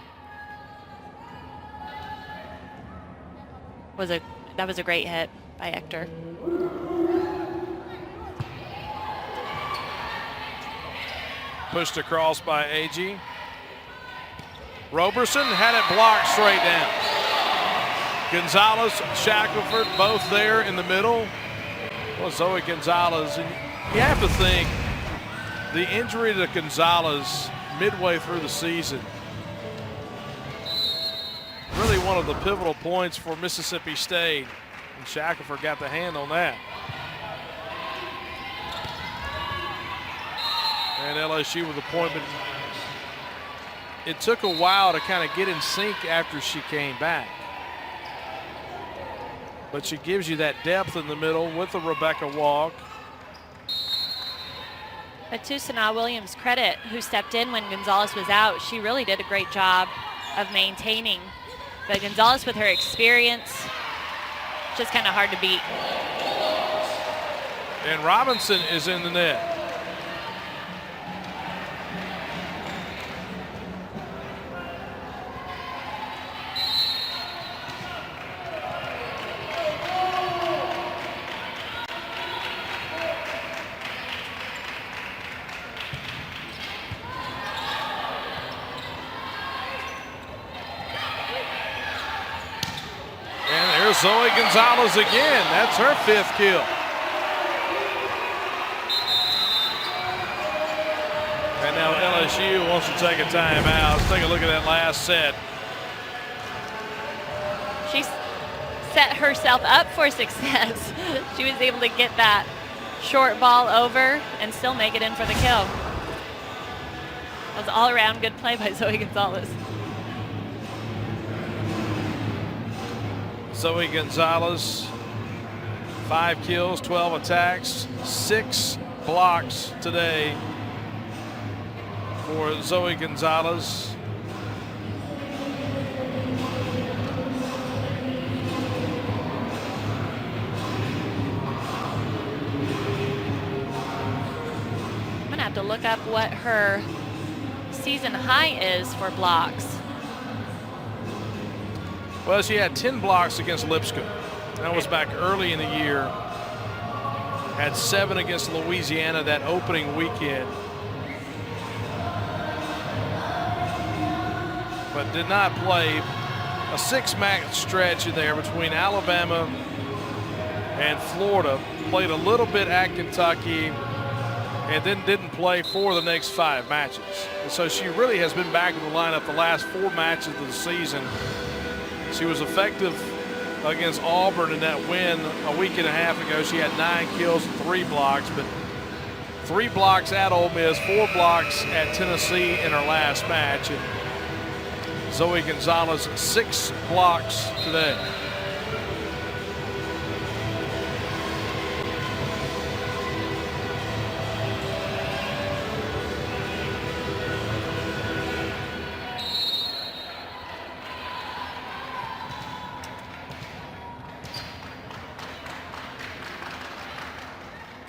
That was a great hit by Hector. Pushed across by Agee. Roberson had it blocked straight down. Gonzalez, Shackelford, both there in the middle. Well, Zoe Gonzalez, and you have to think the injury to Gonzalez midway through the season, really one of the pivotal points for Mississippi State, and Shackelford got the hand on that. And LSU with the point, but it took a while to kind of get in sync after she came back. But she gives you that depth in the middle with the Rebecca Walk. But to Sanaa Williams' credit, who stepped in when Gonzalez was out, she really did a great job of maintaining. But Gonzalez, with her experience, just kind of hard to beat. And Robinson is in the net. Zoe Gonzalez again. That's her 5th kill. And now LSU wants to take a timeout. Let's take a look at that last set. She set herself up for success. She was able to get that short ball over and still make it in for the kill. That was all around good play by Zoe Gonzalez. Zoe Gonzalez, 5 kills, 12 attacks, 6 blocks today for Zoe Gonzalez. I'm gonna have to look up what her season high is for blocks. Well, she had 10 blocks against Lipscomb. That was back early in the year. Had 7 against Louisiana that opening weekend. but did not play. A 6-match stretch in there between Alabama and Florida. Played a little bit at Kentucky and then didn't play for the next 5 matches. And so she really has been back in the lineup the last 4 matches of the season. She was effective against Auburn in that win a week and a half ago. She had 9 kills and 3 blocks, but 3 blocks at Ole Miss, 4 blocks at Tennessee in her last match. And Zoe Gonzalez, 6 blocks today.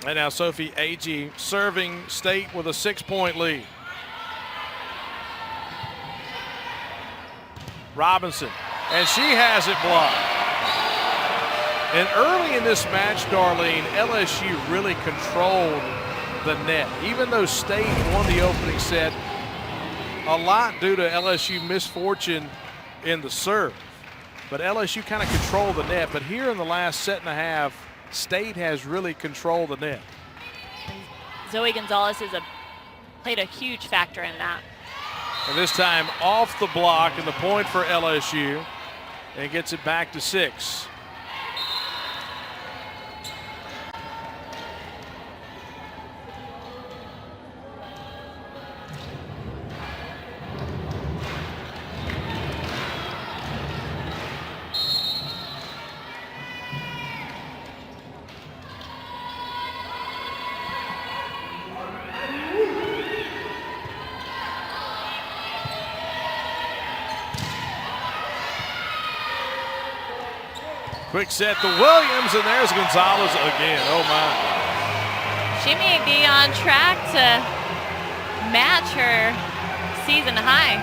And now Sophie Agee serving State with a 6-point lead. Robinson, and she has it blocked. And early in this match, Darlene, LSU really controlled the net. Even though State won the opening set, a lot due to LSU misfortune in the serve. But LSU kind of controlled the net. But here in the last set and a half, State has really controlled the net. And Zoe Gonzalez played a huge factor in that. And this time off the block, and the point for LSU, and gets it back to 6. Quick set to Williams, and there's Gonzalez again. Oh, my. She may be on track to match her season high.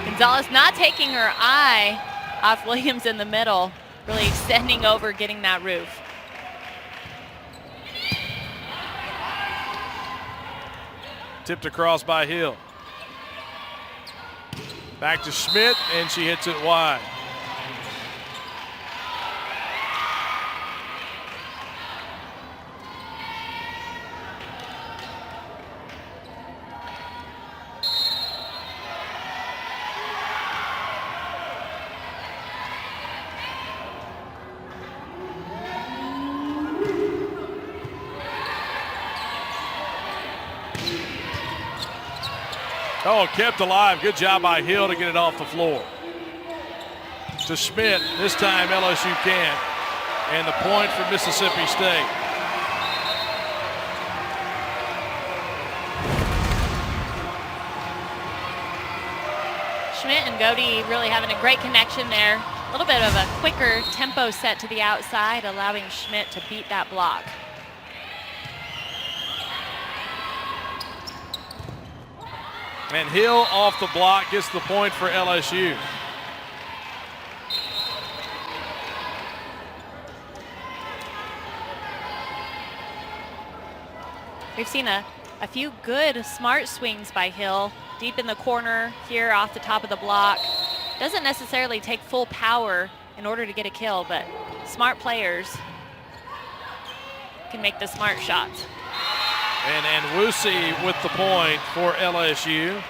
Gonzalez not taking her eye off Williams in the middle, really extending over, getting that roof. Tipped across by Hill. Back to Schmidt, and she hits it wide. Oh, kept alive. Good job by Hill to get it off the floor. To Schmidt. This time LSU can't. And the point for Mississippi State. Schmidt and Godey really having a great connection there. A little bit of a quicker tempo set to the outside, allowing Schmidt to beat that block. And Hill off the block gets the point for LSU. We've seen a few good smart swings by Hill. Deep in the corner here off the top of the block. Doesn't necessarily take full power in order to get a kill, but smart players can make the smart shots. And Wusi with the point for LSU.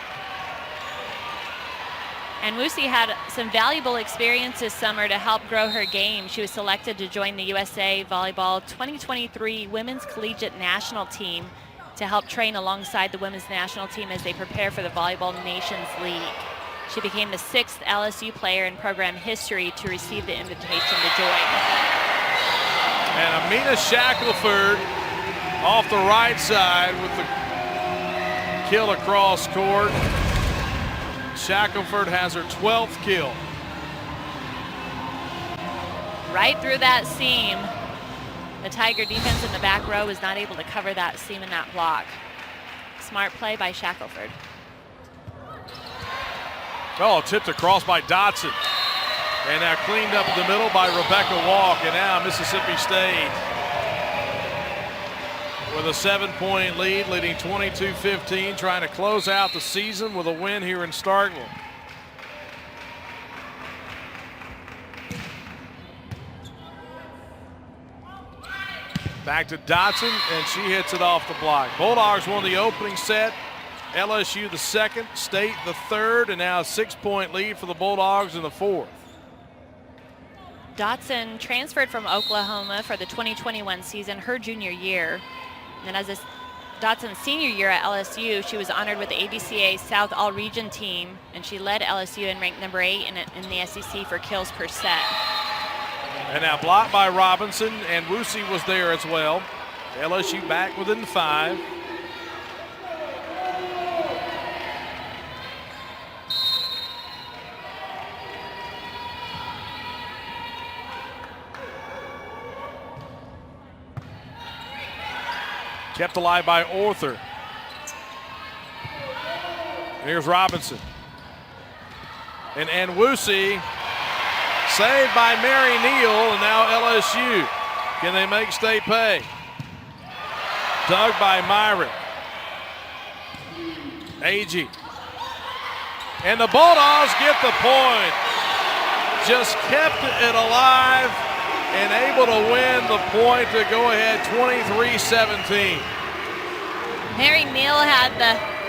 And Wusi had some valuable experience this summer to help grow her game. She was selected to join the USA Volleyball 2023 Women's Collegiate National Team to help train alongside the women's national team as they prepare for the Volleyball Nations League. She became the 6th LSU player in program history to receive the invitation to join. And Amina Shackelford off the right side with the kill across court. Shackelford has her 12th kill. Right through that seam. The Tiger defense in the back row was not able to cover that seam in that block. Smart play by Shackelford. Oh, tipped across by Dotson. And now cleaned up in the middle by Rebecca Walk. And now Mississippi State with a 7-point lead, leading 22-15, trying to close out the season with a win here in Starkville. Back to Dotson, and she hits it off the block. Bulldogs won the opening set. LSU the second, State the third, and now a 6-point lead for the Bulldogs in the fourth. Dotson transferred from Oklahoma for the 2021 season, her junior year. And as Dotson's senior year at LSU, she was honored with the ABCA South All-Region team, and she led LSU and ranked number 8 in the SEC for kills per set. And now blocked by Robinson, and Wusi was there as well. LSU back within 5. Kept alive by Arthur. Here's Robinson. And Wusi saved by Mary Neal, and now LSU. Can they make State pay? Dug by Myrick. Agee. And the Bulldogs get the point. Just kept it alive and able to win the point to go ahead 23-17. Mary Neal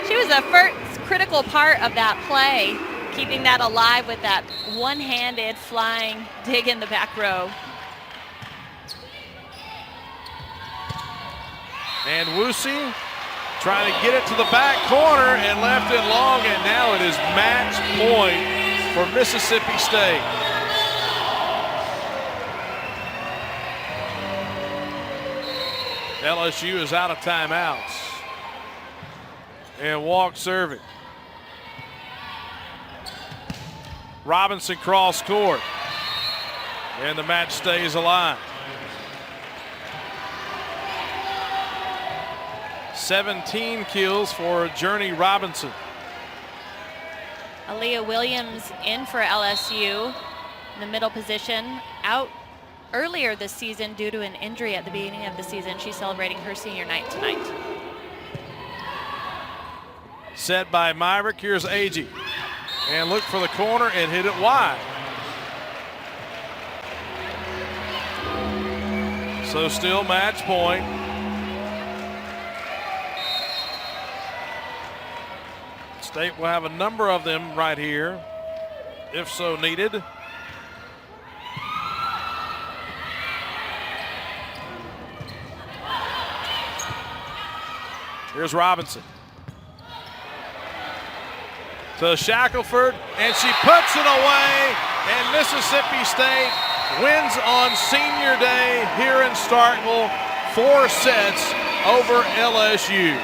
she was the first critical part of that play, keeping that alive with that one-handed flying dig in the back row. And Wusi trying to get it to the back corner and left it long, and now it is match point for Mississippi State. LSU is out of timeouts. And Walk serving. Robinson cross court. And the match stays alive. 17 kills for Journey Robinson. Aaliyah Williams in for LSU in the middle position, out earlier this season due to an injury at the beginning of the season. She's celebrating her senior night tonight. Set by Myrick. Here's Agee. And look for the corner and hit it wide. So still match point. State will have a number of them right here, if so needed. Here's Robinson. To Shackelford, and she puts it away, and Mississippi State wins on senior day here in Starkville, 4 sets over LSU.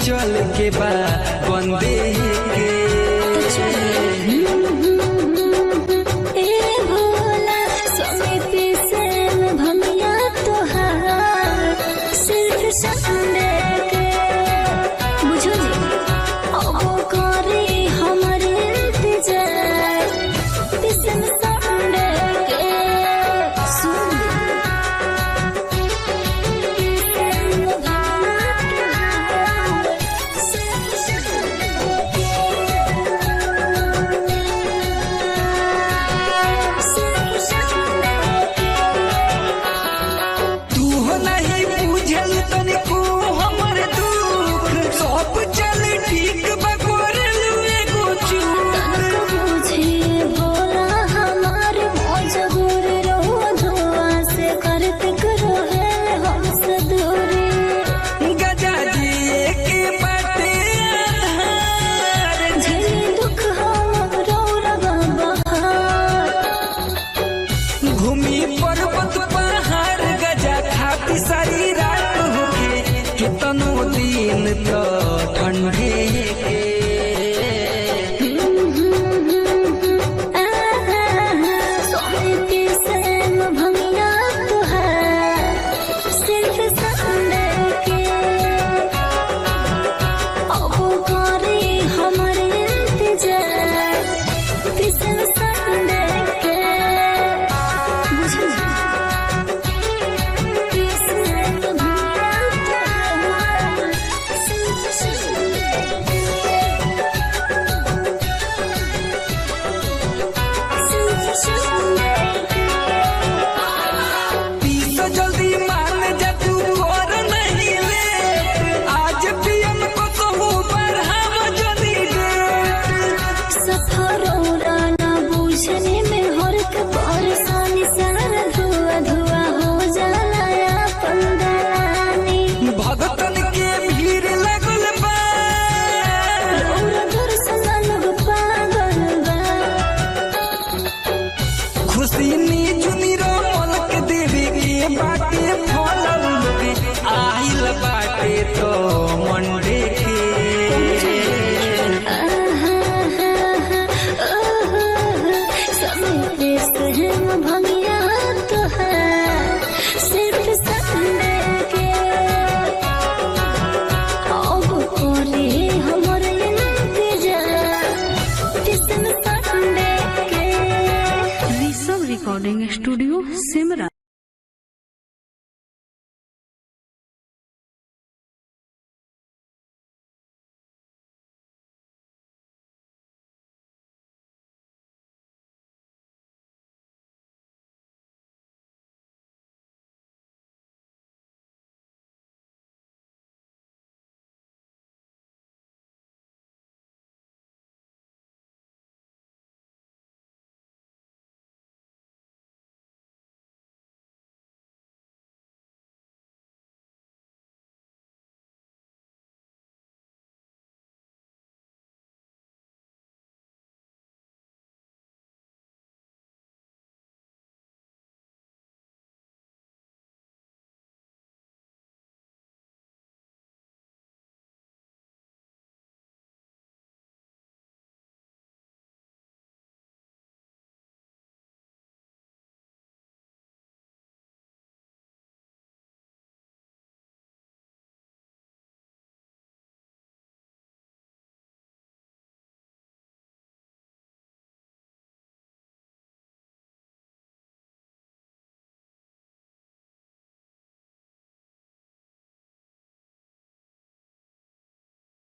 चल के बा वंदे